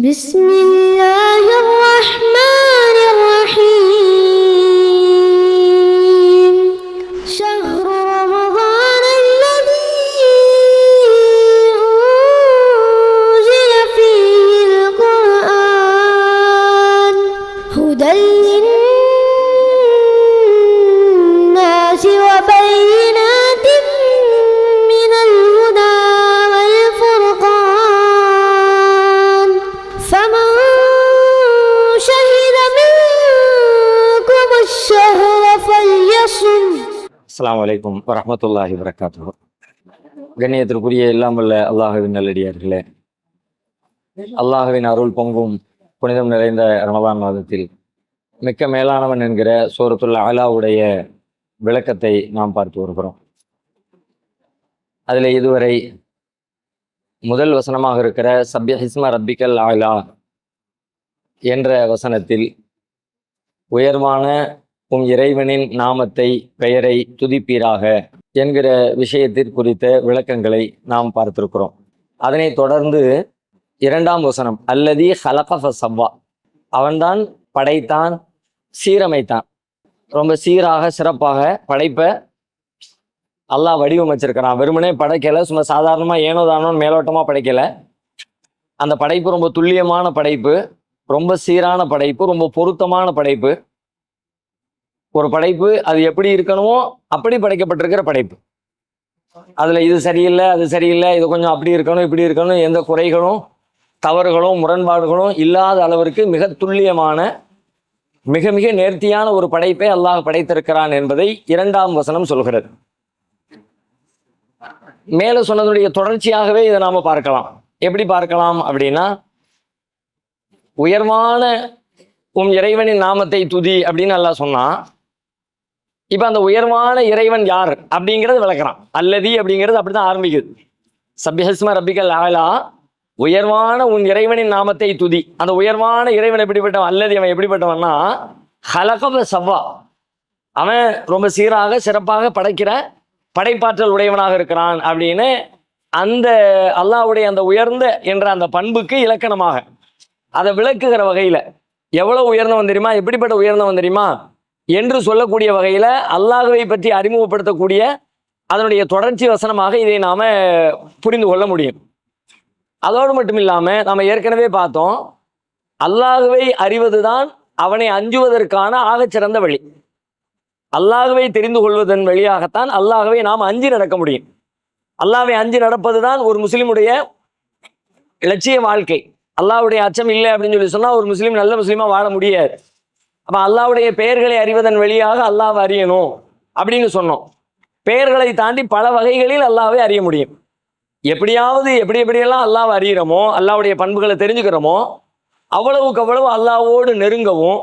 بسم الله الرحمن الرحيم شهر رمضان الذي أنزل فيه القرآن هدى للناس وبينات من الهدى والفرقان فمن شهد منكم الشهر فليصم. அஸ்ஸலாமு அலைக்கும் வரஹ்மத்துல்லாஹி வபரகாத்துஹு. கண்ணியத்திற்குரிய எல்லாம் வல்ல அல்லாஹுவின் நல்லடியார்களே, அல்லாஹுவின் அருள் பொங்கும் புனிதம் நிறைந்த ரமலான் மாதத்தில் மிக்க மேலானவன் என்கிற சூரத்துல் அலாவுடைய விளக்கத்தை நாம் பார்த்து வருகிறோம். அதில் இதுவரை முதல் வசனமாக இருக்கிற சப்யஹிஸ்ம ரப்பிக்கல் ஆலா என்ற வசனத்தில் உயர்வான உம் இறைவனின் நாமத்தை பெயரை துதிப்பீராக என்கிற விஷயத்திற்கு குறித்த விளக்கங்களை நாம் பார்த்திருக்கிறோம். அதனைத் தொடர்ந்து இரண்டாம் வசனம் அல்லதி ஹலக ஃபஸவ்வா, அவன்தான் படைத்தான் சீரமைத்தான். ரொம்ப சீராக சிறப்பாக படைப்பை அல்லாஹ் வடிவமைச்சிருக்கிறான். வெறுமனே படைக்கலை, சும்மா சாதாரணமாக ஏனோ தானோன்னு மேலோட்டமாக படைக்கலை. அந்த படைப்பு ரொம்ப துல்லியமான படைப்பு, ரொம்ப சீரான படைப்பு, ரொம்ப பொருத்தமான படைப்பு. ஒரு படைப்பு அது எப்படி இருக்கணுமோ அப்படி படைக்கப்பட்டிருக்கிற படைப்பு. அதில் இது சரியில்லை அது சரியில்லை, இது கொஞ்சம் அப்படி இருக்கணும் இப்படி இருக்கணும், எந்த குறைகளும் தவறுகளும் முரண்பாடுகளும் இல்லாத அளவிற்கு மிக துல்லியமான மிக மிக நேர்த்தியான ஒரு படைப்பை அல்லாஹ் படைத்திருக்கிறான் என்பதை இரண்டாம் வசனம் சொல்கிறது. மேலே சொன்னதுடைய தொடர்ச்சியாகவே இதை நாம பார்க்கலாம். எப்படி பார்க்கலாம் அப்படின்னா, உயர்வான உம் இறைவனின் நாமத்தை துதி அப்படின்னு அல்லாஹ் சொன்னா, இப்ப அந்த உயர்வான இறைவன் யார் அப்படிங்கிறது விளக்குறான். அல்லதி அப்படிங்கிறது அப்படிதான் ஆரம்பிக்குது. சப்யஹிஸ்ம ரப்பிக்கல் ஆலா, உயர்வான உன் இறைவனின் நாமத்தை துதி. அந்த உயர்வான இறைவன் எப்படிப்பட்டவன்? அல்லதி அவன் எப்படிப்பட்டவன்னா ஹலக ஃபஸவ்வா, அவன் ரொம்ப சீராக சிறப்பாக படைக்கிற படைப்பாற்றல் உடையவனாக இருக்கிறான் அப்படின்னு அந்த அல்லாஹ்வுடைய அந்த உயர்ந்த என்ற அந்த பண்புக்கு இலக்கணமாக அதை விளக்குகிற வகையில எவ்வளவு உயர்ந்தவன் தெரியுமா, எப்படிப்பட்ட உயர்ந்தவன் தெரியுமா என்று சொல்லக்கூடிய வகையில அல்லாஹ்வை பற்றி அறிமுகப்படுத்தக்கூடிய அதனுடைய தொடர்ச்சி வசனமாக இதை நாம புரிந்து கொள்ள முடியும். அதோடு மட்டும் இல்லாம நாம ஏற்கனவே பார்த்தோம், அல்லாஹ்வை அறிவதுதான் அவனை அஞ்சுவதற்கான ஆகச்சிறந்த வழி. அல்லாஹ்வை தெரிந்து கொள்வதன் வழியாகத்தான் அல்லாஹ்வை நாம் அஞ்சி நடக்க முடியும். அல்லாஹ்வை அஞ்சி நடப்பதுதான் ஒரு முஸ்லிமுடைய லட்சிய வாழ்க்கை. அல்லாஹ்வுடைய அச்சம் இல்லை அப்படின்னு சொல்லி சொன்னா ஒரு முஸ்லீம் நல்ல முஸ்லீமா வாழ முடியாது. அப்ப அல்லாஹ்வுடைய பெயர்களை அறிவதன் வழியாக அல்லாஹ்வை அறியணும் அப்படின்னு சொன்னோம். பெயர்களை தாண்டி பல வகைகளில் அல்லாஹ்வை அறிய முடியும். எப்படியாவது எப்படியெல்லாம் அல்லாஹ்வை அறிகிறோமோ, அல்லாஹ்வுடைய பண்புகளை தெரிஞ்சுக்கிறோமோ, அவ்வளவுக்கு அவ்வளவு அல்லாஹ்வோடு நெருங்கவும்,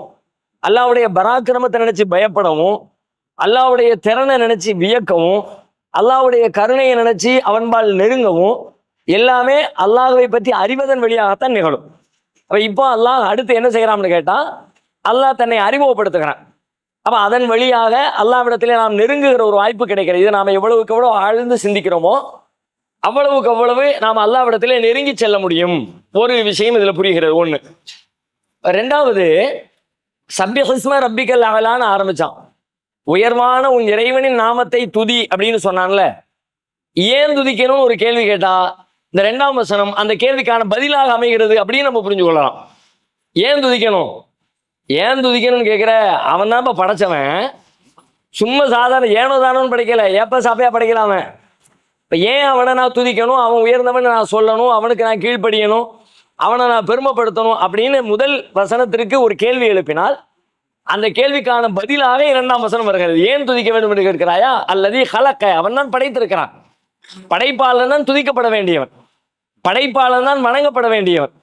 அல்லாஹ்வுடைய பராக்கிரமத்தை நினைச்சு பயப்படவும், அல்லாஹ்வுடைய திறனை நினைச்சு வியக்கவும், அல்லாஹ்வுடைய கருணையை நினைச்சு அவன்பால் நெருங்கவும் எல்லாமே அல்லாஹ்வை பற்றி அறிவதன் வழியாகத்தான் நிகழும். அப்ப இப்போ அல்லாஹ் அடுத்து என்ன செய்யறான்னு கேட்டா, அல்லாஹ் தன்னை அறிமுகப்படுத்துகிறான். அப்ப அதன் வழியாக அல்லாஹ்விடத்திலே நாம் நெருங்குகிற ஒரு வாய்ப்பு கிடைக்கிறது. இதை நாம எவ்வளவுக்கு எவ்வளவு ஆழ்ந்து சிந்திக்கிறோமோ அவ்வளவுக்கு அவ்வளவு நாம் அல்லாஹ்விடத்திலே நெருங்கி செல்ல முடியும். ஒரு விஷயம் இதுல புரிகிறது. ஒண்ணு. ரெண்டாவது, சப்யஹிஸ்ம ரப்பிக்கல் அலான்னு ஆரம்பிச்சான். உயர்வான உன் இறைவனின் நாமத்தை துதி அப்படின்னு சொன்னான்ல, ஏன் துதிக்கணும்னு ஒரு கேள்வி கேட்டா இந்த ரெண்டாம் வசனம் அந்த கேள்விக்கான பதிலாக அமைகிறது அப்படின்னு நம்ம புரிஞ்சு கொள்ளலாம். ஏன் துதிக்கணும் ஏன் துதிக்கணும்னு கேட்குற, அவன் தான் இப்போ படைச்சவன். சும்மா சாதாரண ஏனோ தானோன்னு படைக்கல, ஏப்ப சாப்பையா படைக்கல அவன். இப்போ ஏன் அவனை நான் துதிக்கணும், அவன் உயர்ந்தவன் நான் சொல்லணும், அவனுக்கு நான் கீழ்ப்படியணும், அவனை நான் பெருமைப்படுத்தணும் அப்படின்னு முதல் வசனத்திற்கு ஒரு கேள்வி எழுப்பினால் அந்த கேள்விக்கான பதிலாக இரண்டாம் வசனம் வருகிறது. ஏன் துதிக்க வேண்டும் என்று கேட்கிறாயா? அல்லது ஹலக்க, அவன் தான் படைத்திருக்கிறான். படைப்பாளன் தான் துதிக்கப்பட வேண்டியவன், படைப்பாளன் தான் வணங்கப்பட வேண்டியவன்,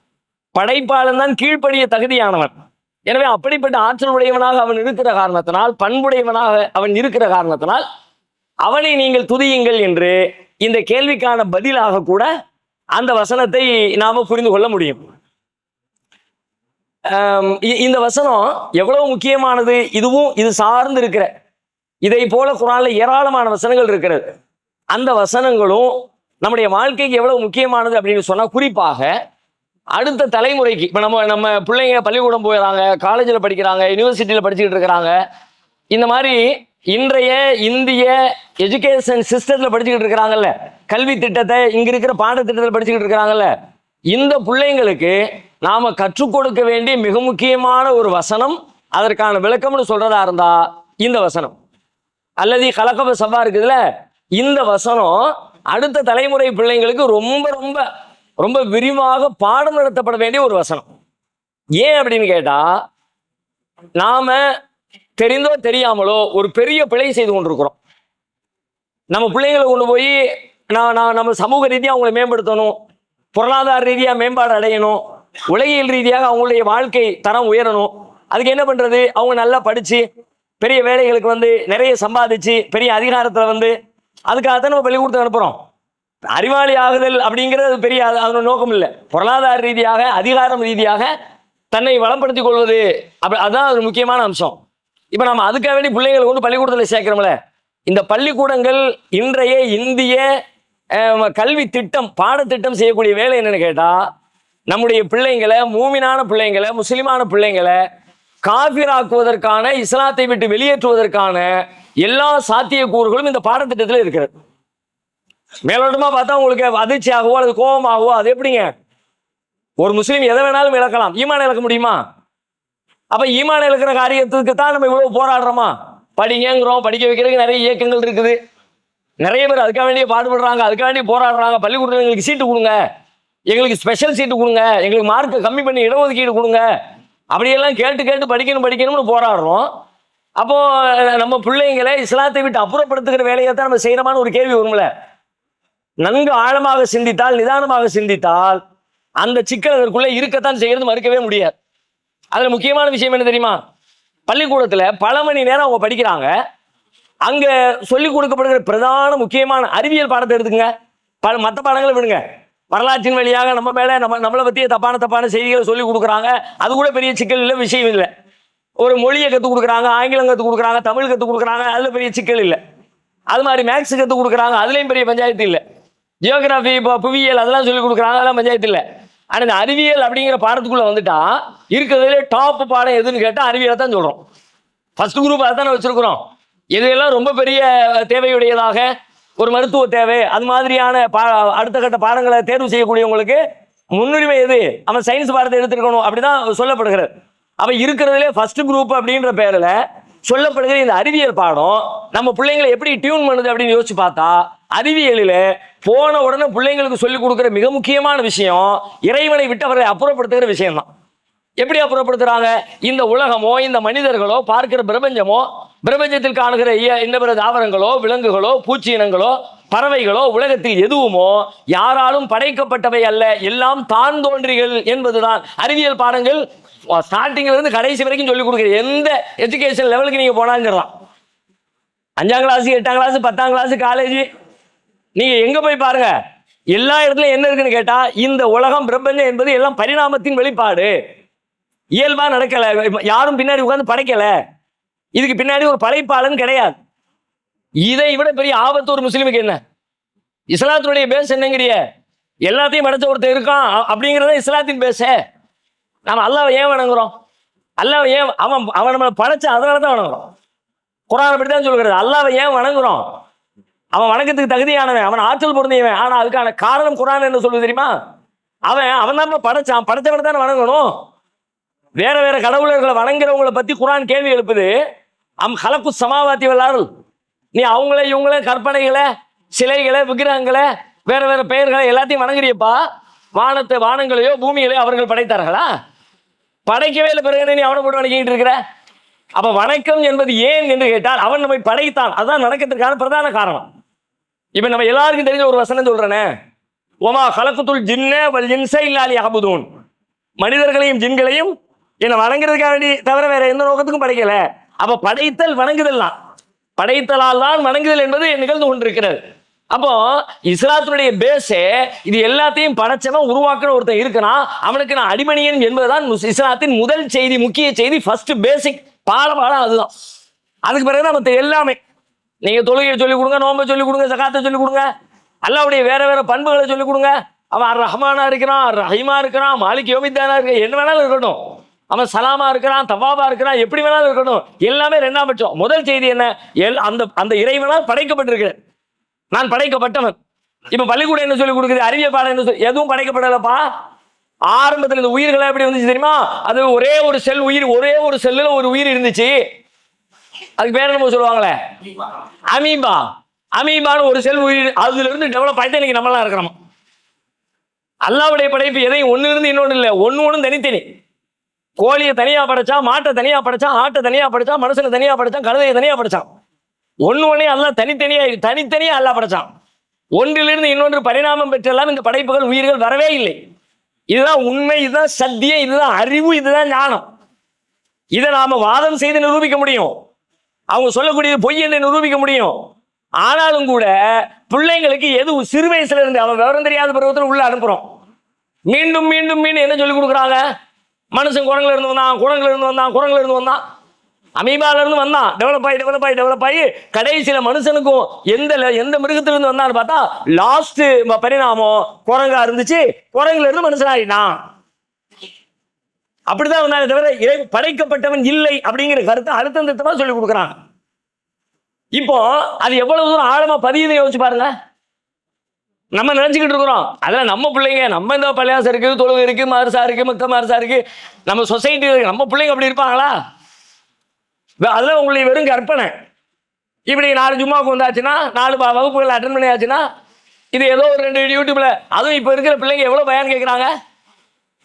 படைப்பாளன் தான் கீழ்ப்படிய தகுதியானவன். எனவே அப்படிப்பட்ட ஆற்றல் உடையவனாக அவன் இருக்கிற காரணத்தினால், பண்புடையவனாக அவன் இருக்கிற காரணத்தினால் அவனை நீங்கள் துதியுங்கள் என்று இந்த கேள்விக்கான பதிலாக கூட அந்த வசனத்தை நாம புரிந்து கொள்ள முடியும். இந்த வசனம் எவ்வளவு முக்கியமானது, இதுவும் இது சார்ந்து இருக்கிற இதை போல குர்ஆன்ல ஏராளமான வசனங்கள் இருக்கிறது. அந்த வசனங்களும் நம்முடைய வாழ்க்கைக்கு எவ்வளவு முக்கியமானது அப்படின்னு சொன்னா, குறிப்பாக அடுத்த தலைமுறைக்கு இப்போ நம்ம நம்ம பிள்ளைங்க பள்ளிக்கூடம் போயிடறாங்க, காலேஜில் படிக்கிறாங்க, யூனிவர்சிட்டியில் படிச்சுக்கிட்டு இருக்கிறாங்க. இந்த மாதிரி இன்றைய இந்திய எஜுகேஷன் சிஸ்டத்தில் படிச்சுக்கிட்டு இருக்கிறாங்கல்ல, கல்வி திட்டத்தை இங்கே இருக்கிற பாடத்திட்டத்தில் படிச்சுக்கிட்டு இருக்கிறாங்கல்ல, இந்த பிள்ளைங்களுக்கு நாம் கற்றுக் கொடுக்க வேண்டிய மிக முக்கியமான ஒரு வசனம், அதற்கான விளக்கம்னு சொல்கிறதா இருந்தால் இந்த வசனம் அல்லது கலக்கப சபா இருக்குதுல்ல, இந்த வசனம் அடுத்த தலைமுறை பிள்ளைங்களுக்கு ரொம்ப ரொம்ப ரொம்ப விரிவாக பாடம் நடத்தப்பட வேண்டிய ஒரு வசனம். ஏன் அப்படின்னு கேட்டா, நாம தெரிந்தோ தெரியாமலோ ஒரு பெரிய பிழை செய்து கொண்டிருக்கிறோம். நம்ம பிள்ளைங்களை கொண்டு போய் நம்ம சமூக ரீதியாக அவங்களை மேம்படுத்தணும், பொருளாதார ரீதியாக மேம்பாடு அடையணும், உலகியல் ரீதியாக அவங்களுடைய வாழ்க்கை தரம் உயரணும். அதுக்கு என்ன பண்றது? அவங்க நல்லா படிச்சு பெரிய வேலைகளுக்கு வந்து நிறைய சம்பாதிச்சு பெரிய அதிகாரத்தில் வந்து அதுக்காகத்தான் நம்ம பள்ளிக்கூடத்துக்கு அனுப்புறோம். அறிவாளி ஆகுதல் அப்படிங்கிறது பெரிய அதனோட நோக்கம் இல்லை. பொருளாதார ரீதியாக அதிகாரம் ரீதியாக தன்னை வளப்படுத்திக் கொள்வது அதுதான் ஒரு முக்கியமான அம்சம். இப்போ நம்ம அதுக்காக வேண்டி பிள்ளைங்களை கொண்டு பள்ளிக்கூடத்தில் சேர்க்கிறோம்ல, இந்த பள்ளிக்கூடங்கள் இன்றைய இந்திய கல்வி திட்டம் பாடத்திட்டம் செய்யக்கூடிய வேலை என்னன்னு கேட்டால், நம்முடைய பிள்ளைங்களை, மூமினான பிள்ளைங்களை, முஸ்லிமான பிள்ளைங்களை காபிராக்குவதற்கான, இஸ்லாத்தை விட்டு வெளியேற்றுவதற்கான எல்லா சாத்தியக்கூறுகளும் இந்த பாடத்திட்டத்தில் இருக்கிறது. மேலோட்டமா பார்த்தா உங்களுக்கு அதிர்ச்சி ஆகவோ அல்லது கோபமாகவோ, அது எப்படிங்க? ஒரு முஸ்லீம் எதை வேணாலும் இழக்கலாம், ஈமான் இழக்க முடியுமா? அப்ப ஈமான் இழக்கிற காரியத்துக்கு தான் நம்ம இவ்வளவு போராடுறோமா? படிங்கிறோம், படிக்க வைக்கிறதுக்கு நிறைய இயக்கங்கள் இருக்குது, நிறைய பேர் அதுக்காக வேண்டிய பாடுபடுறாங்க, அதுக்காக வேண்டிய போராடுறாங்க. பள்ளிக்கூடத்தில் எங்களுக்கு சீட்டு கொடுங்க, எங்களுக்கு ஸ்பெஷல் சீட்டு கொடுங்க, எங்களுக்கு மார்க்கை கம்மி பண்ணி இடஒதுக்கீடு கொடுங்க, அப்படியெல்லாம் கேட்டு கேட்டு படிக்கணும்னு போராடுறோம். அப்போ நம்ம பிள்ளைங்களை இஸ்லாத்தை விட்டு அப்புறப்படுத்துகிற வேலையை தான் நம்ம செய்யறமான ஒரு கேள்வி வரும்ல. நன்கு ஆழமாக சிந்தித்தால், நிதானமாக சிந்தித்தால் அந்த சிக்கல் அதற்குள்ளே இருக்கத்தான் செய்யறது, மறுக்கவே முடியாது. அதுல முக்கியமான விஷயம் என்ன தெரியுமா? பள்ளிக்கூடத்துல பல மணி நேரம் அவங்க படிக்கிறாங்க. அங்க சொல்லிக் கொடுக்கப்படுகிற பிரதான முக்கியமான அறிவியல் பாடத்தை எடுத்துங்க, மற்ற பாடங்களை விடுங்க. வரலாற்றின் வழியாக நம்ம மேல நம்மளை பற்றிய தப்பான செய்திகளை சொல்லி கொடுக்குறாங்க. அது கூட பெரிய சிக்கல் இல்லை, விஷயம் இல்லை. ஒரு மொழியை கற்றுக் கொடுக்குறாங்க, ஆங்கிலம் கற்றுக் கொடுக்குறாங்க, தமிழ் கற்றுக் கொடுக்குறாங்க, அதுல பெரிய சிக்கல் இல்லை. அது மாதிரி மேக்ஸ் கற்றுக் கொடுக்குறாங்க, அதுலேயும் பெரிய பஞ்சாயத்து இல்லை. ஜியோகிராஃபி, இப்போ புவியியல் அதெல்லாம் சொல்லிக் கொடுக்குறாங்க, அதெல்லாம் பஞ்சாயத்து இல்லை. ஆனால் இந்த அறிவியல் அப்படிங்கிற பாடத்துக்குள்ளே வந்துட்டா இருக்கிறதுலே டாப் பாடம் எதுன்னு கேட்டால் அறிவியலை தான் சொல்கிறோம். ஃபர்ஸ்ட் குரூப் அதை தானே வச்சுருக்குறோம். எதுவெல்லாம் ரொம்ப பெரிய தேவையுடையதாக, ஒரு மருத்துவ தேவை, அது மாதிரியான அடுத்த கட்ட பாடங்களை தேர்வு செய்யக்கூடியவங்களுக்கு முன்னுரிமை எது? அவன் சயின்ஸ் பாடத்தை எடுத்துருக்கணும், அப்படிதான் சொல்லப்படுகிறது. அவன் இருக்கிறதுலே ஃபர்ஸ்ட் குரூப் அப்படின்ற பேரில் சொல்லப்படுகிற இந்த அறிவியல் பாடம் நம்ம பிள்ளைங்களை எப்படி டியூன் பண்ணுது அப்படின்னு யோசிச்சு பார்த்தா, அறிவியலில் போன உடனே பிள்ளைங்களுக்கு சொல்லிக் கொடுக்குற மிக முக்கியமான விஷயம் இறைவனை விட்டு அவரை அப்புறப்படுத்துகிற விஷயம்தான். எப்படி அப்புறப்படுத்துறாங்க? இந்த உலகமோ, இந்த மனிதர்களோ, பார்க்கிற பிரபஞ்சமோ, பிரபஞ்சத்தில் காணுகிற என்ன பிற தாவரங்களோ, விலங்குகளோ, பூச்சி இனங்களோ, பறவைகளோ, உலகத்தில் எதுவுமோ யாராலும் படைக்கப்பட்டவை அல்ல, எல்லாம் தான் தோன்றிகள் என்பதுதான் அறிவியல் பாடங்கள் ஸ்டார்டிங்ல இருந்து கடைசி வரைக்கும் சொல்லிக் கொடுக்குற. எந்த எஜுகேஷன் லெவலுக்கு நீங்க போனாலும் சொல்லலாம், 5ஆம் கிளாஸ், 8ஆம் கிளாஸ், 10ஆம் கிளாஸ், காலேஜ், நீங்க எங்க போய் பாருங்க, எல்லா இடத்துலயும் என்ன இருக்குன்னு கேட்டா, இந்த உலகம் பிரபஞ்சம் என்பது எல்லாம் பரிணாமத்தின் வெளிப்பாடு, இயல்பா நடக்கல, யாரும் பின்னாடி உட்கார்ந்து படைக்கல, இதுக்கு பின்னாடி ஒரு படைப்பாளன் கிடையாது. இதை விட பெரிய ஆபத்து ஒரு முஸ்லிமுக்கு என்ன? இஸ்லாத்தினுடைய பேஸ் என்னங்கிறிய? எல்லாத்தையும் படைச்ச ஒருத்தர் இருக்கான் அப்படிங்கிறத இஸ்லாத்தின் பேச. நாம அல்லாஹ்வை ஏன் வணங்குறோம்? அல்லாஹ்வை ஏன் அவன் நம்மளை படைச்ச அதனால தான் வணங்குறோம். குர்ஆன் அப்படித்தான் சொல்கிறது. அல்லாஹ்வை ஏன் வணங்குறோம்? அவன் வணக்கத்துக்கு தகுதியானவன், அவன் ஆற்றல் பொருந்தியவன். ஆனா அதுக்கான காரணம் குர்ஆன் என்ன சொல்லுது தெரியுமா? அவன் தான் படைச்சான், படைச்சவனை தானே வணங்கணும். வேற வேற கடவுளர்களை வணங்குறவங்களை பத்தி குர்ஆன் கேள்வி எழுப்புது. ஹலக்கு சமாவாத்தி வல்லாருள், நீ அவங்கள இவங்கள கற்பனைகளை, சிலைகளை, விக்கிரகங்களை, வேற வேற பெயர்களை எல்லாத்தையும் வணங்குறியப்பா. வானங்களையோ பூமிகளையோ அவர்கள் படைத்தார்களா? படைக்கவே இல்லை. பிறகு நீ அவனை போட்டு வணங்கிட்டு இருக்கிற. அப்ப வணக்கம் என்பது ஏன் என்று கேட்டால், அவன் நம்மை படைத்தான், அதுதான் வணக்கத்திற்கான பிரதான காரணம். இப்ப நம்ம எல்லாருக்கும் தெரிஞ்ச ஒரு வசனம் சொல்றேனே, ஒமா கலக்குத்துல் ஜின்ன வல் இன்ஸ இல்லா லியஅபுதூன், மனிதர்களையும் ஜின்களையும் என்ன வணங்குறதுக்காக வேண்டி தவிர வேற எந்த நோக்கத்துக்கும் படைக்கல. அப்ப படைத்தல் வணங்குதல் தான், படைத்தலால் தான் வணங்குதல் என்பது நிகழ்ந்து கொண்டிருக்கிறது. அப்போ இஸ்லாத்தினுடைய பேஸே இது. எல்லாத்தையும் படைச்சவன் உருவாக்குற ஒருத்தன் இருக்கிறான், அவனுக்கு நான் அடிமணியன் என்பதுதான் இஸ்லாத்தின் முதல் செய்தி, முக்கிய செய்தி, ஃபர்ஸ்ட் பேசிக் பாடம் அதுதான். அதுக்கு பிறகுதான் மற்ற எல்லாமே. நீங்க தொழுகையை சொல்லிக் கொடுங்க, நோன்பை சொல்லிக் கொடுங்க, சகாத்தை சொல்லிக் கொடுங்க, அல்லாஹ்வுடைய வேற வேற பண்புகளை சொல்லிக் கொடுங்க, அவன் அர் ரஹ்மானா இருக்கிறான், அர் ரஹீமா இருக்கிறான், மாலிக் யோமித்தானா இருக்க, என்ன வேணாலும் இருக்கட்டும். அவன் சலாமா இருக்கிறான், தவாபா இருக்கிறான், எப்படி வேணாலும் இருக்கட்டும். எல்லாமே ரெண்டாம் பட்சம். முதல் செய்தி என்ன? அந்த அந்த இறைவனால் படைக்கப்பட்டிருக்கிறேன், நான் படைக்கப்பட்டவன். இப்ப பள்ளிக்கூடம் என்ன சொல்லி கொடுக்குது? அறிவியல் பாடம் என்ன சொல்லி? எதுவும் படைக்கப்படலப்பா. ஆரம்பத்தில் இந்த உயிர்கள் எப்படி வந்துச்சு தெரியுமா? அது ஒரே ஒரு செல் உயிர், ஒரே ஒரு செல்லுல ஒரு உயிர் இருந்துச்சு. அதுக்கு பேர் என்ன சொல்லுவாங்களே? அமீபா. அமீபான்னு ஒரு செல் உயிர், அதுல இருந்து டெவலப் ஆயிட்டு இன்னைக்கு நம்மளாம் இருக்கிறோம். அல்லாவுடைய படைப்பு எதையும் ஒன்னு இருந்து இன்னொன்னு இல்லை, ஒன்னு தனித்தனி. கோழியை தனியா படைச்சான், மாட்டை தனியா படைச்சான், ஆட்டை தனியா படைச்சான், மனுஷனை தனியா படைச்சான், கழுதையை தனியா படைச்சான். ஒன்னே அல்லாஹ் தனித்தனியா அல்லாஹ் படைச்சான். ஒன்றிலிருந்து இன்னொன்று பரிணாமம் பெற்றெல்லாம் இந்த படைப்புகள் உயிர்கள் வரவே இல்லை. இதுதான் உண்மை, இதுதான் சத்தியம், இதுதான் அறிவு, இதுதான் ஞானம். இதை நாம வாதம் செய்து நிரூபிக்க முடியும், அவங்க சொல்லக்கூடியது பொய் என்று நிரூபிக்க முடியும். ஆனாலும் கூட பிள்ளைங்களுக்கு எது சிறு வயசுல இருந்து அவன் விவரம் தெரியாத பருவத்தில் உள்ள அனுப்புறோம். மீண்டும் மீண்டும் மீண்டும் என்ன சொல்லி கொடுக்குறாங்க? மனுஷன் குரங்குல இருந்து வந்தான், குரங்குல இருந்து வந்தான், அமீபால இருந்து வந்தான், டெவலப் ஆகி கடைசியில மனுஷனுக்கும் எந்த மிருகத்திலிருந்து வந்தான்னு பார்த்தா லாஸ்ட் பரிணாமம் குரங்கா இருந்துச்சு. குரங்குல இருந்து மனுஷன் ஆயிட்டான். அப்படிதான் வந்தாங்க தவிர படைக்கப்பட்டவன் இல்லை அப்படிங்கிற கருத்தை அழுத்தம் திருத்தமா சொல்லி கொடுக்குறாங்க. இப்போ அது எவ்வளவு தூரம் ஆழமா பதியுது யோசிச்சு பாருங்க. நம்ம நினைச்சுக்கிட்டு இருக்கிறோம் அதெல்லாம் நம்ம பிள்ளைங்க, நம்ம இந்த பள்ளியாசம் இருக்கு, தொழுகை இருக்கு, மதரசா இருக்கு, மக்க மதரசா இருக்கு, நம்ம சொசைட்டி இருக்கு, நம்ம பிள்ளைங்க அப்படி இருப்பாங்களா? அதெல்லாம் உங்களுடைய வெறும் கற்பனை. இப்படி 4 ஜும்மாவுக்கு வந்தாச்சுன்னா, 4 வகுப்புகள் அட்டன் பண்ணியாச்சுன்னா, இது ஏதோ ஒரு 2 யூடியூப்ல, அதுவும் இப்ப இருக்கிற பிள்ளைங்க எவ்வளவு பயன் கேட்கிறாங்க.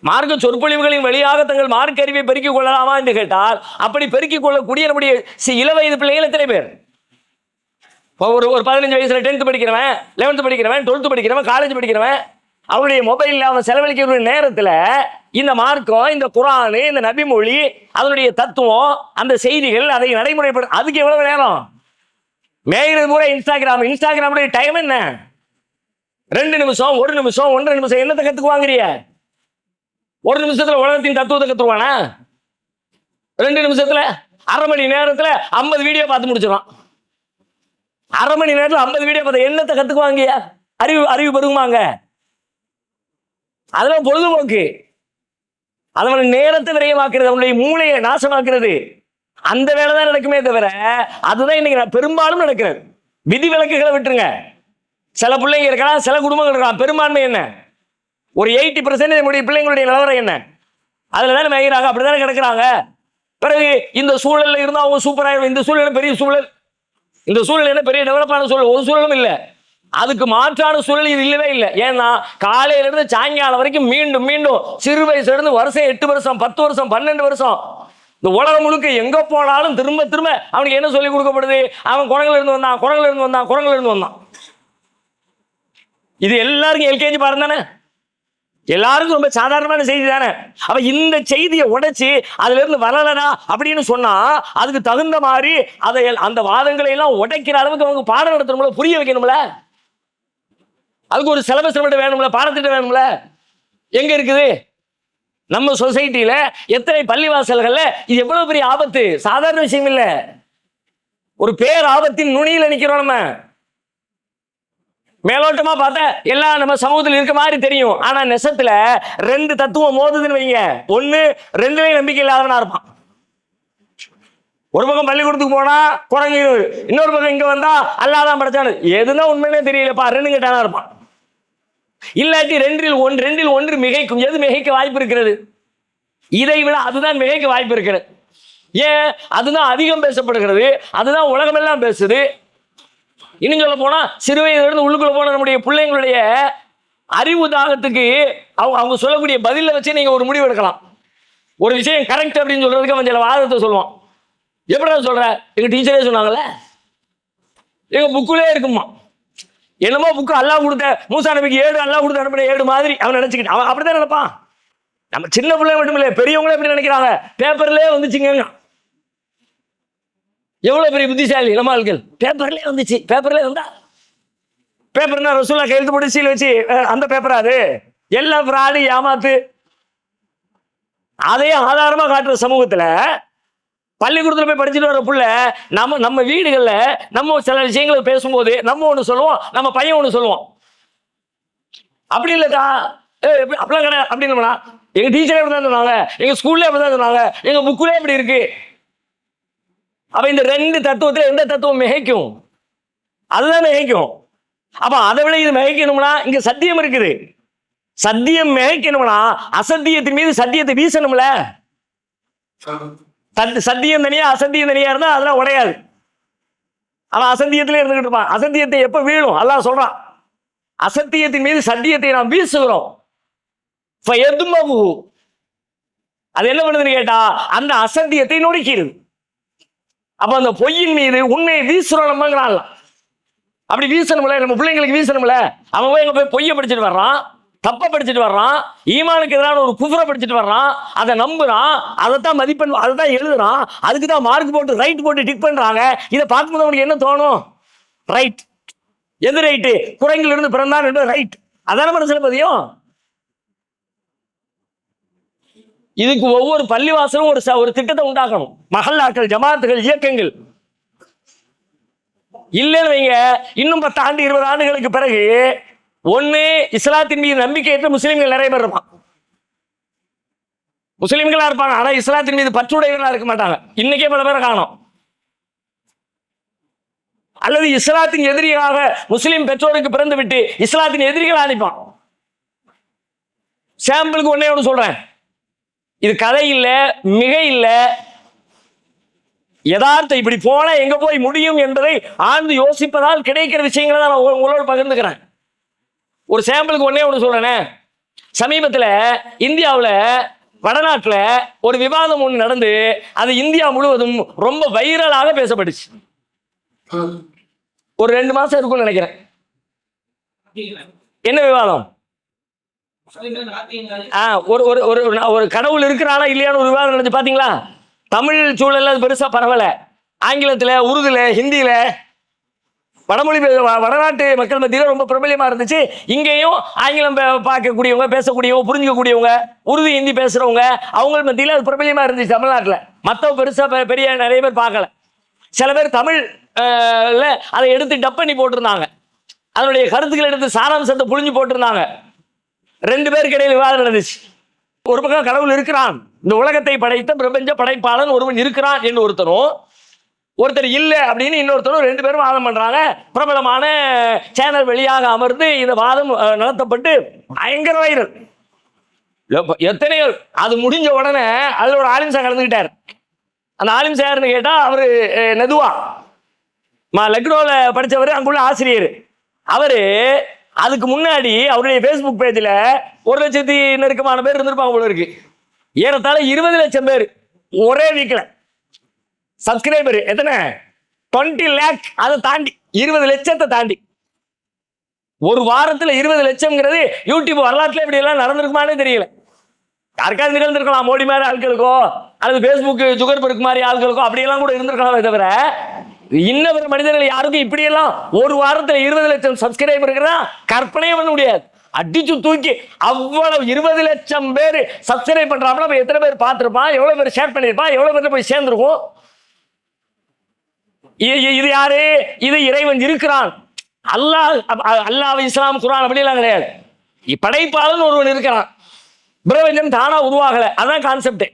மார்க்க சொற்பொழிவுகளின் வழியாக தங்கள் மார்க்க அறிவை பெருக்கிக் கொள்ளலாமா என்று கேட்டால், அப்படி பெருக்கிக் கொள்ளக்கூடிய நம்முடைய இள வயது பிள்ளைகள் எத்தனை பேர்? ஒரு 15 வயசுல 10th படிக்கிறவன், 11th படிக்கிறவன், 12th படிக்கிறவன், காலேஜ் படிக்கிறவன், அவருடைய மொபைலில் அவன் செலவழிக்கிற நேரத்தில் இந்த மார்க்கம், இந்த குர்ஆன், இந்த நபிமொழி, அதனுடைய தத்துவம், அந்த செய்திகள், அதை நடைமுறைப்படும். அதுக்கு எவ்வளவு நேரம் மேகிறது பூரா இன்ஸ்டாகிராமுடைய டைம் என்ன? 2 நிமிஷம், 1 நிமிஷம், 1.5 நிமிஷம். என்னத்தை கத்துக்குவாங்கிறிய? 1 நிமிஷத்துல உலகத்தின் தத்துவத்தை கத்துருவானா? 2 நிமிஷத்துல, அரை மணி நேரத்துல 50 வீடியோ பார்த்து முடிச்சிடலாம். அரை மணி நேரத்தில் 50 வீடியோ பார்த்து என்னத்தை கத்துக்குவாங்க? அறிவு பெருகுமாங்க? அதெல்லாம் பொழுதுபோக்கு. அதனால நேரத்தை விரயமாக்குறது, அவனுடைய மூளையை நாசமாக்குறது, அந்த வேலை தான் நடக்குமே தவிர, அதுதான் இன்னைக்கு பெரும்பாலும் நடக்கிறது. விதி விலக்குகளை விட்டுருங்க. சில பிள்ளைங்க இருக்கலாம், சில குடும்பங்கள் இருக்கலாம். பெரும்பான்மை என்ன? ஒரு 80% நம்முடைய பிள்ளைங்களுடைய நிலவரம் என்ன? அதுல தானே மேய்கிறாங்க, அப்படித்தானே கிடக்குறாங்க. பிறகு இந்த சூழல்ல இருந்தா அவங்க சூப்பராக, இந்த சூழல் பெரிய சூழல், இந்த சூழல் என்ன பெரிய டெவலப்பான சூழல்? ஒரு சூழலும் இல்லை. அதுக்கு மாற்றான சூழல் இது இல்லவே இல்லை. ஏன்னா காலையில இருந்து சாயங்காலம் வரைக்கும் மீண்டும் மீண்டும் சிறு வயசுல இருந்து வருஷம் 8 வருஷம், 10 வருஷம், 12 வருஷம் இந்த உலகம் முழுக்க எங்க போனாலும் திரும்ப திரும்ப அவனுக்கு என்ன சொல்லி கொடுக்கப்படுது? அவன் குரங்குல இருந்து வந்தான். இது எல்லாருக்கும் எல்கேஜி பாடம் தானே, எல்லாருக்கும் ரொம்ப சாதாரணமான செய்தி தானே. அவ இந்த செய்தியை உடைச்சு அதுல இருந்து வரலனா அப்படின்னு சொன்னா, அதுக்கு தகுந்த மாதிரி அதை அந்த வாதங்களை எல்லாம் உடைக்கிற அளவுக்கு அவங்க பாடம் நடத்தணும்ல, புரிய வைக்கணும்ல. அதுக்கு ஒரு சிலபஸ் வேணும்ல, பாடத்திட்டம் வேணும்ல. எங்க இருக்குது நம்ம சொசைட்டியில? எத்தனை பள்ளிவாசல்கள்ல இது எவ்வளவு பெரிய ஆபத்து! சாதாரண விஷயம் இல்ல, ஒரு பேர் ஆபத்தின் நுனியில நிக்கிறோம். நம்ம மேலோட்டமா பார்த்தா எல்லாம் நம்ம சமூகத்தில் இருக்க மாதிரி தெரியும். ஆனா நெசத்துல 2 தத்துவம் மோதுதுன்னு வைங்க, 1 2லயும் நம்பிக்கை இல்லாதவனா இருப்பான். ஒரு பக்கம் பள்ளிக்கூடத்துக்கு போனா குரங்கு, இன்னொரு பக்கம் இங்க வந்தா அல்லாதான் படைச்சானு, எதுனா உண்மையிலே தெரியலப்பா, 2 கேட்டானா இருப்பான். இல்லாட்டி 2ல் 1 மிகைக்கும். எது மிகைக்க வாய்ப்பு இருக்கிறது? இதை விட அதுதான் மிகைக்க வாய்ப்பு இருக்கிறது. ஏன்? அதுதான் அதிகம் பேசப்படுகிறது, அதுதான் உலகமெல்லாம் பேசுது. இன்னும் சொல்ல போனா சிறு வயதிலிருந்து உள்ளுக்குள்ள போன நம்முடைய பிள்ளைங்களுடைய அறிவு தாகத்துக்கு அவங்க சொல்லக்கூடிய பதில வச்சு நீங்க ஒரு முடிவு எடுக்கலாம். ஒரு விஷயம் கரெக்ட் அப்படின்னு சொல்றதுக்கு அவன் சில வாதத்தை சொல்லுவான். எப்படி சொல்ற? எங்க டீச்சரே சொன்னாங்கல்ல, எங்க புக்குலே இருக்குமா, என்னமோ புக்கு அல்லாஹ் கொடுத்த மூசா நபிக்கு 7 அல்லாஹ் கொடுத்த அனுப்பின 7 மாதிரி அவன் நினைச்சுக்கிட்டு அவன் அப்படிதான் நினைப்பான். நம்ம சின்ன பிள்ளைங்க மட்டும் இல்ல, பெரியவங்களே எப்படி நினைக்கிறாங்க? பேப்பர்லயே வந்துச்சுங்க. எவ்வளவு பெரிய புத்திசாலி நம்ம ஆட்கள்! பேப்பர்லயே வந்துச்சு. பேப்பர்லயே வந்தா, பேப்பர்னா ரசூலுல்லாஹ் கையெழுத்து போட்டு சீல் வச்சு அந்த பேப்பரா? அது எல்லாம் ஃப்ராடு, ஏமாத்து. அதே ஆதாரமா காட்டுற சமூகத்துல பள்ளிக்கூடத்துல போய் படிச்சுட்டு வர புள்ள நம்ம வீடுகள்ல நம்ம சில விஷயங்களை பேசும்போது நம்ம ஒண்ணு சொல்லுவோம், நம்ம பையன் ஒண்ணு சொல்லுவோம். அப்படி இல்லைக்கா அப்படிலாம் கிடையாது அப்படின்னு எங்க டீச்சரே அப்படி தான் சொன்னாங்க, எங்க ஸ்கூல்ல அப்படி தான் சொன்னாங்க, எங்க புக்குலேயே இப்படி இருக்கு. அப்ப இந்த ரெண்டு தத்துவத்துல எந்த தத்துவம் மிகைக்கும்? அதுதான் மிகைக்கும். அப்ப அதை விட இது மிகைக்கணும்னா இங்க சத்தியம் இருக்குது. சத்தியம் மிகைக்கணும்னா அசத்தியத்தின் மீது சத்தியத்தை வீசணும்ல. சத்தியம் தனியா அசத்தியம் தனியா இருந்தா அதெல்லாம் உடையாது. அவன் அசத்தியத்திலே இருந்துகிட்டு இருப்பான். அசத்தியத்தை எப்ப வீழும் அல்லாஹ் சொல்றான், அசத்தியத்தின் மீது சத்தியத்தை நாம் வீசுகிறோம். அது என்ன பண்ணுதுன்னு கேட்டா அந்த அசத்தியத்தை நொறுக்கிறது. அப்ப அந்த பொய்யின் மீது உண்மையை வீசுறோம் நம்மங்கிறான்ல. அப்படி வீசணும்ல, நம்ம பிள்ளைங்களுக்கு வீசணும்ல. அவன் போய் எங்க போய் பொய்யை படிச்சுட்டு வர்றான், தப்ப படிச்சுட்டு வர்றான், ஈமானுக்கு எதிரான ஒரு குஃப்ரை படிச்சுட்டு வர்றான், அதை நம்புறான், அதைத்தான் மதிப்பெண், அதை தான் எழுதுறான், அதுக்கு தான் மார்க் போட்டு ரைட் போட்டு டிக் பண்றாங்க. இதை பார்க்கும்போது அவனுக்கு என்ன தோணும்? ரைட். எது ரைட்டு? குரங்கில் இருந்து பிறந்தான் என்பது ரைட். அதான மனசுல பதியும். இதுக்கு ஒவ்வொரு பள்ளிவாசலும் ஒரு திட்டத்தை உண்டாக்கணும். மஹல்லாக்கள், ஜமாத்துகள், இயக்கங்கள் இல்லைன்னு வைங்க, இன்னும் 10 ஆண்டு 20 ஆண்டுகளுக்கு பிறகு ஒண்ணு இஸ்லாத்தின் மீது நம்பிக்கையற்ற முஸ்லிம்கள் நிறைய பேர் இருப்பான். முஸ்லிம்களா இருப்பாங்க, ஆனா இஸ்லாத்தின் மீது பற்றுடையவர்களா இருக்க மாட்டாங்க. இன்னைக்கே பல பேரை காணோம். அல்லது இஸ்லாத்தின் எதிரியாக முஸ்லிம் பெற்றோருக்கு பிறந்து விட்டு இஸ்லாத்தின் எதிரிகள் அனுப்பான். சாம்பிளுக்கு ஒன்னே ஒன்று சொல்றேன், இது கதை இல்ல, மிகை இல்ல, யதார்த்தம். இப்படி போனா எங்க போய் முடியும் என்பதை ஆழ்ந்து யோசிப்பதால் கிடைக்கிற விஷயங்களை தான் நான் உங்களோட பகிர்ந்துக்கிறேன். ஒரு சாம்பிளுக்கு ஒன்னே ஒன்று சொல்றேனே, சமீபத்தில் இந்தியாவில் வடநாட்டில் ஒரு விவாதம் ஒன்று நடந்து அது இந்தியா முழுவதும் ரொம்ப வைரலாக பேசப்பட்டுச்சு. ஒரு 2 மாசம் இருக்கும்னு நினைக்கிறேன். என்ன விவாதம்? ஒரு கடவுள் இருக்கிறானா இல்லையான்னு ஒரு விவாதம் நடந்து பாத்தீங்களா? தமிழ் சூழல்ல அது பெருசா பரவல. ஆங்கிலத்துல, உருதுல, ஹிந்தியில, வடமொழி வடநாட்டு மக்கள் மத்தியில் ரொம்ப பிரபலியமா இருந்துச்சு. இங்கேயும் ஆங்கிலம் பார்க்கக்கூடியவங்க, பேசக்கூடியவங்க, புரிஞ்சுக்கக்கூடியவங்க, உருது ஹிந்தி பேசுறவங்க அவங்க மத்தியில் அது பிரபலியமா இருந்துச்சு தமிழ்நாட்டில். மற்றவங்க பெருசா பெரிய நிறைய பேர் பார்க்கல. சில பேர் தமிழ் அதை எடுத்து டப் பண்ணி போட்டிருந்தாங்க, அதனுடைய கருத்துக்களை எடுத்து சாராம்சத்தை புழிஞ்சு போட்டிருந்தாங்க. 2 பேருக்கு இடையில் விவாதம் நடந்துச்சு. ஒரு பக்கம் கடவுள் இருக்கிறான், இந்த உலகத்தை படைத்த பிரபஞ்ச படைப்பாளன் ஒருவன் இருக்கிறான் என்று ஒருத்தர் இல்லை அப்படின்னு இன்னொருத்தரும் 2 பேரும் வாதம் பண்றாங்க. பிரபலமான சேனல் வெளியாக அமர்ந்து இந்த வாதம் நடத்தப்பட்டு பயங்கர வைரல். எத்தனையோ அது முடிஞ்ச உடனே அதுல ஒரு ஆலிம்சா கலந்துக்கிட்டார். அந்த ஆலிம்சா யாருன்னு கேட்டா அவரு நெதுவா லக்னோல படிச்சவர், அங்குள்ள ஆசிரியர். அவரு அதுக்கு முன்னாடி அவருடைய ஃபேஸ்புக் பேஜில் 1 லட்சத்தி நெருக்கமான பேர் இருந்திருப்பாங்க போல இருக்கு. ஏறத்தாழ 20 லட்சம் பேர் ஒரே வீக்ல சப்ஸ்கிரைபர். எத்தனை? 20 லேக். அதை தாண்டி 20 லட்சத்தை தாண்டி ஒரு வாரத்தில் 20 லட்சம்ங்கிறது யூடியூப் வரலாற்றுல இப்படி எல்லாம் நடந்திருக்குமானே தெரியல. யாருக்காவது நிகழ்ந்திருக்கலாம், மோடி மாதிரி ஆட்களுக்கோ அல்லது ஃபேஸ்புக் ஜுகர்பர்க் மாதிரி ஆட்களுக்கோ அப்படியெல்லாம் கூட இருந்திருக்கலாமே தவிர இன்னொரு மனிதர்கள் யாருக்கும் இப்படியெல்லாம் ஒரு வாரத்தில் 20 லட்சம் சப்ஸ்கிரைபர் இருக்கிறதா கற்பனையே பண்ண முடியாது. அடிச்சு தூக்கி அவ்வளவு 20 லட்சம் பேர் சப்ஸ்கிரைப் பண்றாங்க. எத்தனை பேர் பார்த்திருப்பான், எவ்வளவு பேர் ஷேர் பண்ணிருப்பான், எவ்வளவு பேர் போய் சேர்ந்திருக்கும். இது யாரு? இது இறைவன் இருக்கிறான். அல்லாஹ் இஸ்லாம் குர்ஆன் அப்படிலாம் கிடையாது. படைப்பாளன் ஒருவன் இருக்கிறான். பிரபஞ்சம் தானா உருவாகல, அதான் கான்செப்ட்.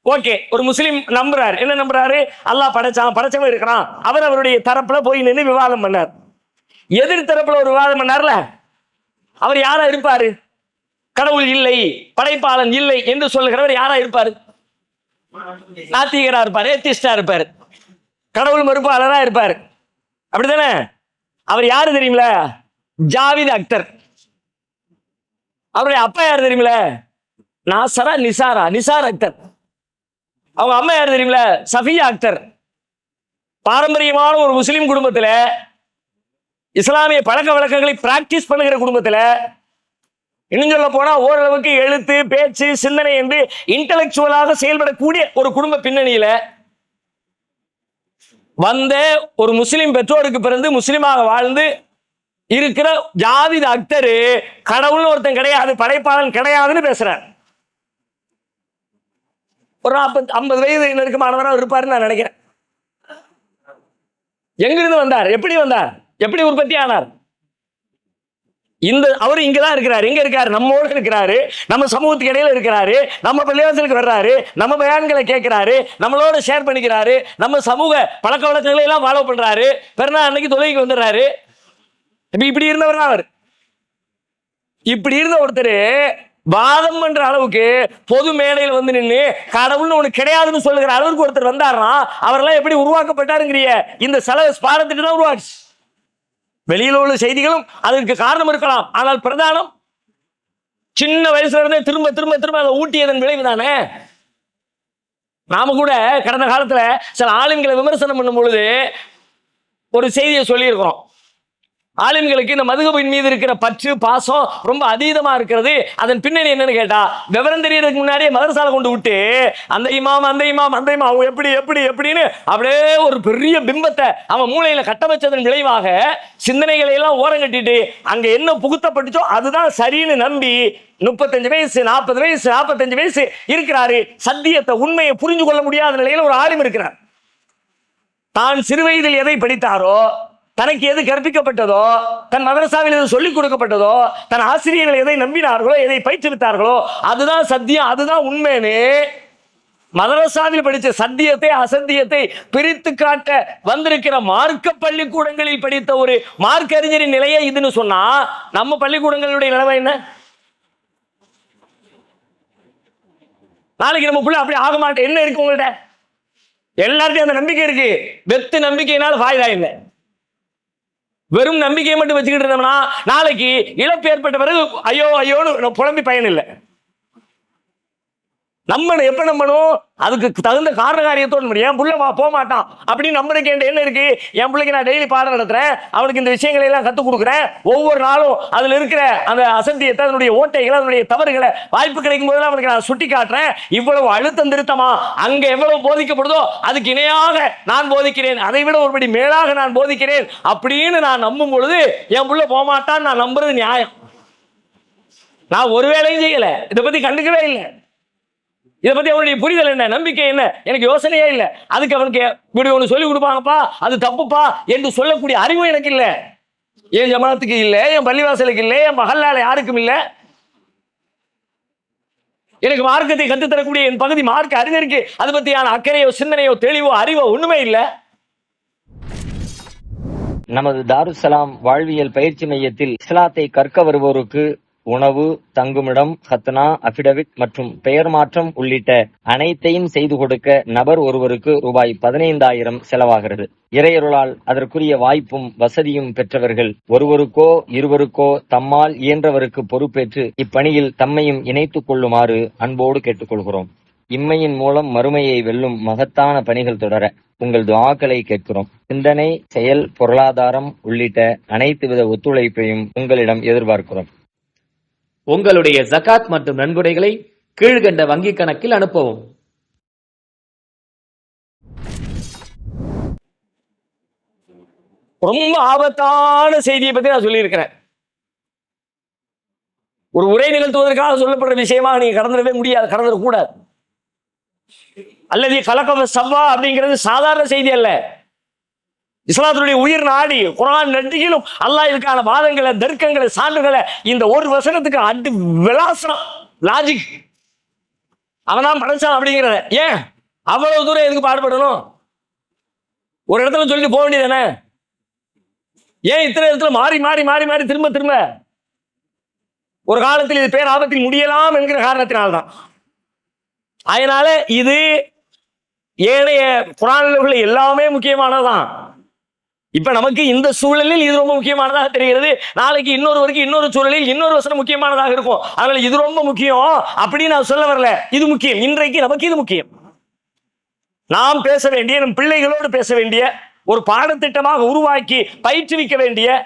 ஓகே, ஒரு முஸ்லீம் நம்புறாரு. என்ன நம்புறாரு? அல்லாஹ் படைச்சவன் இருக்கிறான். அவருடைய தரப்புல போய் நின்று விவாதம் பண்ணார். எதிர் தரப்புல ஒரு விவாதம் பண்ணார்ல, அவர் யாரா இருப்பாரு? கடவுள் இல்லை, படைப்பாளன் இல்லை என்று சொல்லுகிறவர் யாரா இருப்பாரு? நாத்திகரா இருப்பாரு, ஏத்திஸ்டா இருப்பாரு, கடவுள் மறுப்பாளரா இருப்பாரு. அப்படித்தானே? அவர் யாரு தெரியுமில? ஜாவித் அக்தர். அவருடைய அப்பா யாரு தெரியுமில? நிசார் அக்தர். அவங்க அம்மா யாரு தெரியுமில? சஃபியா அக்தர். பாரம்பரியமான ஒரு முஸ்லிம் குடும்பத்தில், இஸ்லாமிய பழக்க வழக்கங்களை பிராக்டிஸ் பண்ணுகிற குடும்பத்தில், இன்னும் சொல்ல போனா ஓரளவுக்கு எழுத்து, பேச்சு, சிந்தனை என்று இன்டலெக்சுவலாக செயல்படக்கூடிய ஒரு குடும்ப பின்னணியில வந்த ஒரு முஸ்லிம் பெற்றோருக்கு பிறந்து முஸ்லிமாக வாழ்ந்து இருக்கிற ஜாவித் அக்தர் கடவுள்னு ஒருத்தன் கிடையாது, படைப்பாளன் கிடையாதுன்னு பேசுறார். ஒரு 40-50 வயது நெருக்கமானவராக இருப்பாருன்னு நான் நினைக்கிறேன். எங்கிருந்து வந்தார்? எப்படி வந்தார்? எப்படி உற்பத்தி ஆனார்? அவரு இங்கதான் இருக்கிறாரு. எங்க இருக்காரு? நம்மோட இருக்கிறாரு, நம்ம சமூகத்துக்கு இடையில இருக்கிறாரு, நம்ம பள்ளிவாசலுக்கு வர்றாரு, நம்ம பயான்களை கேட்கிறாரு, நம்மளோட ஷேர் பண்ணிக்கிறாரு, நம்ம சமூக பழக்க வழக்கங்களை எல்லாம் ஃபாலோ பண்றாரு, பிறநாள் அன்னைக்கு தொழுகைக்கு வந்துடுறாரு. இப்படி இருந்தவர் தான் அவர். இப்படி இருந்த ஒருத்தர் வாதம் பண்ற அளவுக்கு பொது மேடையில் வந்து நின்று கடவுள்னு ஒண்ணு கிடையாதுன்னு சொல்லுகிற அளவுக்கு ஒருத்தர் வந்தாருன்னா அவரெல்லாம் எப்படி உருவாக்கப்பட்டாருங்கிறிய இந்த பாடத்திட்டு தான் உருவாச்சு. வெளியில் உள்ள செய்திகளும் அதற்கு காரணம் இருக்கலாம், ஆனால் பிரதானம் சின்ன வயசுல இருந்தே திரும்ப திரும்ப திரும்ப அதை ஊட்டியதன் விளைவு தானே. நாம கூட கடந்த காலத்துல சில ஆளுங்களை விமர்சனம் பண்ணும் பொழுது ஒரு செய்தியை சொல்லியிருக்கிறோம். ஆலிம்களுக்கு இந்த மதுகபின் மீது இருக்கிற பற்று பாசம் ரொம்ப அதீதமா இருக்கிறது. அதன் பின்னணி என்னன்னு கேட்டா, விவரம் தெரியறதுக்கு முன்னாடியே மதரசால கொண்டு விட்டு அந்த இமாம் அவங்க எப்படி எப்படி எப்படின்னு அப்படியே ஒரு பெரிய பிம்பத்தை அவன் மூளையில கட்டமைச்சதன் விளைவாக சிந்தனைகளை எல்லாம் ஓரம் கட்டிட்டு அங்க என்ன புகுத்தப்பட்டுச்சோ அதுதான் சரின்னு நம்பி 35 வயசு 40 வயசு 45 வயசு இருக்கிறாரு. சத்தியத்தை உண்மையை புரிஞ்சு கொள்ள முடியாத நிலையில ஒரு ஆலிம் இருக்கிறார். தான் சிறு வயதில் எதை படித்தாரோ, தனக்கு எது கற்பிக்கப்பட்டதோ, தன் மதரசாவில் எது சொல்லிக் கொடுக்கப்பட்டதோ, தன் ஆசிரியர்கள் எதை நம்பினார்களோ, எதை பயிற்றுவித்தார்களோ அதுதான் சத்தியம், அதுதான் உண்மைன்னு மதரசாவில் படித்த சத்தியத்தை அசத்தியத்தை பிரித்து காட்ட வந்திருக்கிற மார்க்க பள்ளிக்கூடங்களில் படித்த ஒரு மார்க்க அறிஞரின் நிலையை இதுன்னு சொன்னா நம்ம பள்ளிக்கூடங்களுடைய நிலைமை என்ன? நாளைக்கு நம்ம பிள்ளை அப்படி ஆக மாட்டேன். என்ன இருக்கு உங்கள்கிட்ட? எல்லார்ட்டையும் அந்த நம்பிக்கை இருக்கு. வெத்து நம்பிக்கையினால ஃபாயிதா இல்லை. வெறும் நம்பிக்கையை மட்டும் வச்சுக்கிட்டு இருந்தோம்னா நாளைக்கு இழப்பு ஏற்பட்ட பிறகு ஐயோ ஐயோன்னு புலம்பி பயன் இல்லை. நம்ம எப்ப நம்பணும்? அதுக்கு தகுந்த காரண காரியத்தோடு என் பிள்ளை போக மாட்டான் அப்படின்னு நம்பருக்கு என்ன இருக்கு? என் பிள்ளைக்கு நான் டெய்லி பாடம் நடத்துறேன், அவனுக்கு இந்த விஷயங்களை எல்லாம் கற்றுக் கொடுக்குறேன், ஒவ்வொரு நாளும் அதுல இருக்கிற அந்த அசத்தியத்தை, அதனுடைய ஓட்டைகளை, அதனுடைய தவறுகளை வாய்ப்பு கிடைக்கும் போதெல்லாம் அவனுக்கு நான் சுட்டி காட்டுறேன். இவ்வளவு அழுத்தம் திருத்தமா அங்க எவ்வளவு போதிக்கப்படுதோ அதுக்கு இணையாக நான் போதிக்கிறேன், அதை விட ஒருபடி மேலாக நான் போதிக்கிறேன் அப்படின்னு நான் நம்பும் பொழுது என் பிள்ளை போக மாட்டான்னு நான் நம்புறது நியாயம். நான் ஒரு வேலையும் செய்யல, இதை பத்தி கண்டுக்கவே இல்லை. இதை பத்தி அவனுடைய புரிதல் என்ன, நம்பிக்கை என்ன, எனக்கு யோசனையே இல்லை. அதுக்கு அவனுக்கு இப்படி ஒன்று சொல்லி கொடுப்பாங்கப்பா, அது தப்புப்பா என்று சொல்லக்கூடிய அறிவு எனக்கு இல்லை. என் ஜமாத்துக்கு இல்லை, என் பள்ளிவாசலுக்கு இல்லை, என் மகல்லால யாருக்கும் இல்லை. எனக்கு மார்க்கத்தை கற்றுத்தரக்கூடிய என் பகுதி மார்க்க அறிஞருக்கு அது பத்தியான அக்கறையோ சிந்தனையோ தெளிவோ அறிவோ ஒண்ணுமே இல்லை. நமது தாருஸ்ஸலாம் வாழ்வியல் பயிற்சி மையத்தில் இஸ்லாத்தை கற்க வருவோருக்கு உணவு, தங்குமிடம், ஹத்னா, அபிடவிட் மற்றும் பெயர் மாற்றம் உள்ளிட்ட அனைத்தையும் செய்து கொடுக்க நபர் ஒருவருக்கு ரூபாய் 15,000 செலவாகிறது. இறையருளால் அதற்குரிய வாய்ப்பும் வசதியும் பெற்றவர்கள் ஒருவருக்கோ இருவருக்கோ தம்மால் இயன்றவருக்கு பொறுப்பேற்று இப்பணியில் தம்மையும் இணைத்துக் கொள்ளுமாறு அன்போடு கேட்டுக்கொள்கிறோம். இம்மையின் மூலம் மறுமையை வெல்லும் மகத்தான பணிகள் தொடர உங்கள் துஆக்களை கேட்கிறோம். சிந்தனை, செயல், பொருளாதாரம் உள்ளிட்ட அனைத்து வித ஒத்துழைப்பையும் உங்களிடம் எதிர்பார்க்கிறோம். உங்களுடைய ஜகாத் மற்றும் நன்கொடைகளை கீழ்கண்ட வங்கிக் கணக்கில் அனுப்பவும். ரொம்ப ஆபத்தான செய்தியை பத்தி நான் சொல்லியிருக்கிறேன். ஒரு உரை நிகழ்த்துவதற்காக சொல்லப்படுற விஷயமா நீங்க கடந்துடவே முடியாது, கடந்துடக்கூடாது. அல்லது கலக்க சவ்வா அப்படிங்கிறது சாதாரண செய்தி அல்ல. இஸ்லாத்துடைய உயிர் நாடி குர்ஆன் நடிகிலும் அல்லாஹ் இதுக்கான வாதங்களை, தர்க்கங்களை, சான்றுகளை இந்த ஒரு வசனத்துக்கு அட்டு விலாசனம் லாஜிக் அவன்தான் படைச்சான் அப்படிங்கிறத. ஏன் அவ்வளவு தூரம் எதுக்கு பாடுபடணும்? ஒரு இடத்துல சொல்லி போக வேண்டியதானே? ஏன் இத்தனை இடத்துல மாறி மாறி மாறி மாறி திரும்ப திரும்ப? ஒரு காலத்தில் இது பேர் ஆபத்தில் முடியலாம் என்கிற காரணத்தினால்தான். அதனால இது ஏனைய குர்ஆன்ல எல்லாமே முக்கியமானதுதான். இப்ப நமக்கு இந்த சூழலில் இது ரொம்ப முக்கியமானதாக தெரிகிறது. நாளைக்கு இன்னொருவருக்கு இன்னொரு சூழலில் இன்னொரு வசனம் முக்கியமானதாக இருக்கும். அதனால இது ரொம்ப முக்கியம் அப்படின்னு நான் சொல்ல வரல. இது முக்கியம், இன்றைக்கு நமக்கு இது முக்கியம். நாம் பேச வேண்டிய, நம் பிள்ளைகளோடு பேச வேண்டிய, ஒரு பாடத்திட்டமாக உருவாக்கி பயிற்றுவிக்க வேண்டிய,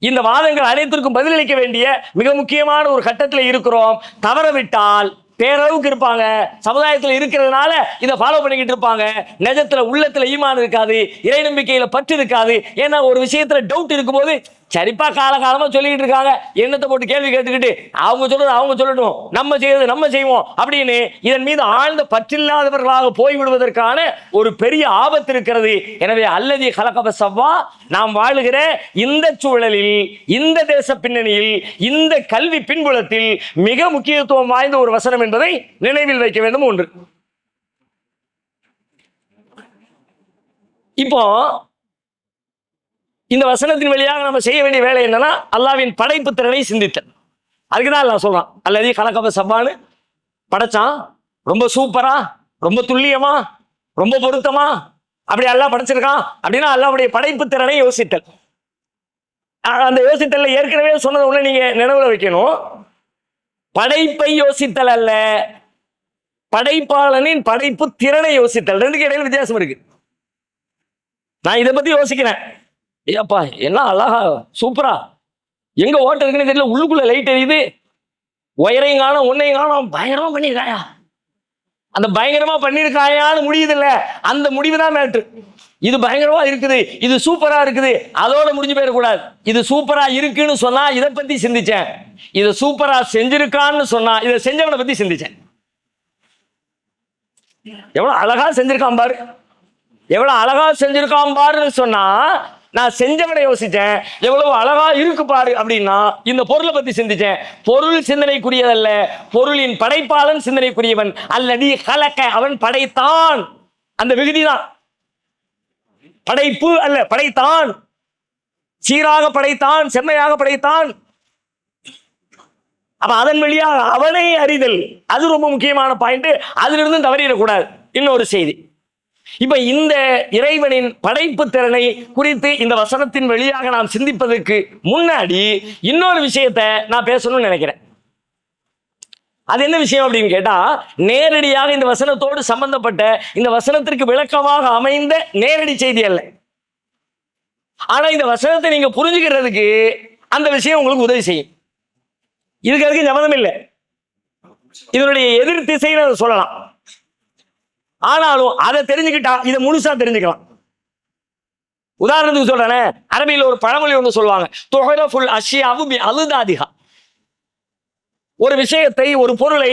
இந்த வாதங்கள் அனைத்திற்கும் பதிலளிக்க வேண்டிய மிக முக்கியமான ஒரு கட்டத்தில் இருக்கிறோம். தவறவிட்டால் பேரளவுக்கு இருப்பாங்க, சமுதாயத்தில் இருக்கிறதுனால இதை ஃபாலோ பண்ணிக்கிட்டு இருப்பாங்க. நிஜத்துல உள்ளத்துல ஈமான் இருக்காது, இறை நம்பிக்கையில பற்று இருக்காது. ஏன்னா ஒரு விஷயத்துல டவுட் இருக்கும்போது சரிப்பா காலகாலமா சொல்லிக்கிட்டு இருக்காங்க, எண்ணத்தை போட்டு கேள்வி கேட்டுக்கிட்டு அவங்க சொல்றது அவங்க சொல்லட்டும், நம்ம செய்யறது நம்ம செய்வோம் அப்படின்னு இதன் மீது ஆழ்ந்த பற்றில்லாதவர்களாக போய்விடுவதற்கான ஒரு பெரிய ஆபத்து இருக்கிறது. எனவே அல்லதி கலகப சவ்வா, நாம் வாழுகிற இந்த சூழலில், இந்த தேச பின்னணியில், இந்த கல்வி பின்புலத்தில் மிக முக்கியத்துவம் வாய்ந்த ஒரு வசனம் என்பதை நினைவில் வைக்க வேண்டும். ஒன்று. இப்போ இந்த வசனத்தின் வழியாக நம்ம செய்ய வேண்டிய வேலை என்னன்னா, அல்லாஹ்வின் படைப்பு திறனை சிந்தித்தல். அதுக்குதான் அல்லாஹ் சொல்றான், அல்லது கலகப சவ்வான்னு படைச்சான், ரொம்ப சூப்பரா, ரொம்ப துல்லியமா, ரொம்ப பொருத்தமா அப்படி அல்லாஹ் படைச்சிருக்கான் அப்படின்னா அல்லாஹ்வுடைய படைப்பு திறனை யோசித்தல். அந்த யோசித்தல்ல ஏற்கனவே சொன்னது ஒண்ணு நீங்க நினைவுல வைக்கணும். படைப்பை யோசித்தல் அல்ல, படைப்பாளனின் படைப்பு திறனை யோசித்தல். ரெண்டுக்கு இடையில வித்தியாசம் இருக்கு. நான் இதை பத்தி யோசிக்கிறேன், ஏப்பா என்ன அழகா சூப்பரா, எங்க ஓட்ட இருக்குன்னு தெரியல, உள்ளுக்குள்ள லைட் எரியுது, ஒயரையும் காணும் ஒன்னையும் காணும், பயங்கரமா பண்ணியிருக்காயா. அந்த பயங்கரமா பண்ணியிருக்காயான்னு முடியுது இல்ல, அந்த முடிவு தான் மேட்ரு. இது பயங்கரமா இருக்குது, இது சூப்பரா இருக்குது, அதோட முடிஞ்சு போயிடக்கூடாது. இது சூப்பரா இருக்குன்னு சொன்னா இதை பத்தி சிந்திச்சேன், இதை சூப்பரா செஞ்சிருக்கான்னு சொன்னா இதை செஞ்சவனை பத்தி சிந்திச்சேன். எவ்வளவு அழகா செஞ்சிருக்கான் பாரு, எவ்வளவு அழகா செஞ்சிருக்கான் பாருன்னு சொன்னா நான் செஞ்சவனை யோசிச்சேன், எவ்வளவு அழகா இருக்கு பாரு அப்படின்னா இந்த பொருளை பத்தி சிந்திச்சேன். பொருள் சிந்தனைக்குரியதல்ல, பொருளின் படைப்பாளன் சிந்தனைக்குரியவன். அல்லதி கலக்க, அவன் படைத்தான். அந்த விகுதி தான் படைப்பு அல்ல, படைத்தான். சீராக படைத்தான், செம்மையாக படைத்தான். அப்ப அதன் வழியாக அவனை அறிதல், அது ரொம்ப முக்கியமான பாயிண்ட். அதிலிருந்து தவறிடக்கூடாது. இன்னொரு செய்தி, இப்ப இந்த இறைவனின் படைப்பு திறனை குறித்து இந்த வசனத்தின் வழியாக நாம் சிந்திப்பதற்கு முன்னாடி இன்னொரு விஷயத்தை நான் பேசணும்னு நினைக்கிறேன். அது என்ன விஷயம் அப்படின்னு கேட்டா, நேரடியாக இந்த வசனத்தோடு சம்பந்தப்பட்ட, இந்த வசனத்திற்கு விளக்கமாக அமைந்த நேரடி செய்தி அல்ல. ஆனா இந்த வசனத்தை நீங்க புரிஞ்சுக்கிறதுக்கு அந்த விஷயம் உங்களுக்கு உதவி செய்யும். இதுக்கு அதுக்கு சம்மந்தம் இல்லை, இதனுடைய எதிர் திசைன்னு அதை சொல்லலாம். ஆனாலும் அதை தெரிஞ்சுக்கிட்டா இதை முழுசா தெரிஞ்சுக்கலாம். உதாரணத்துக்கு சொல்றேனே, அரபியில் ஒரு பழமொழி ஒன்று சொல்லுவாங்க, துஹரஃபுல் அஷ்யாஉ பி அல்தாதிஹா. ஒரு விஷயத்தை, ஒரு பொருளை,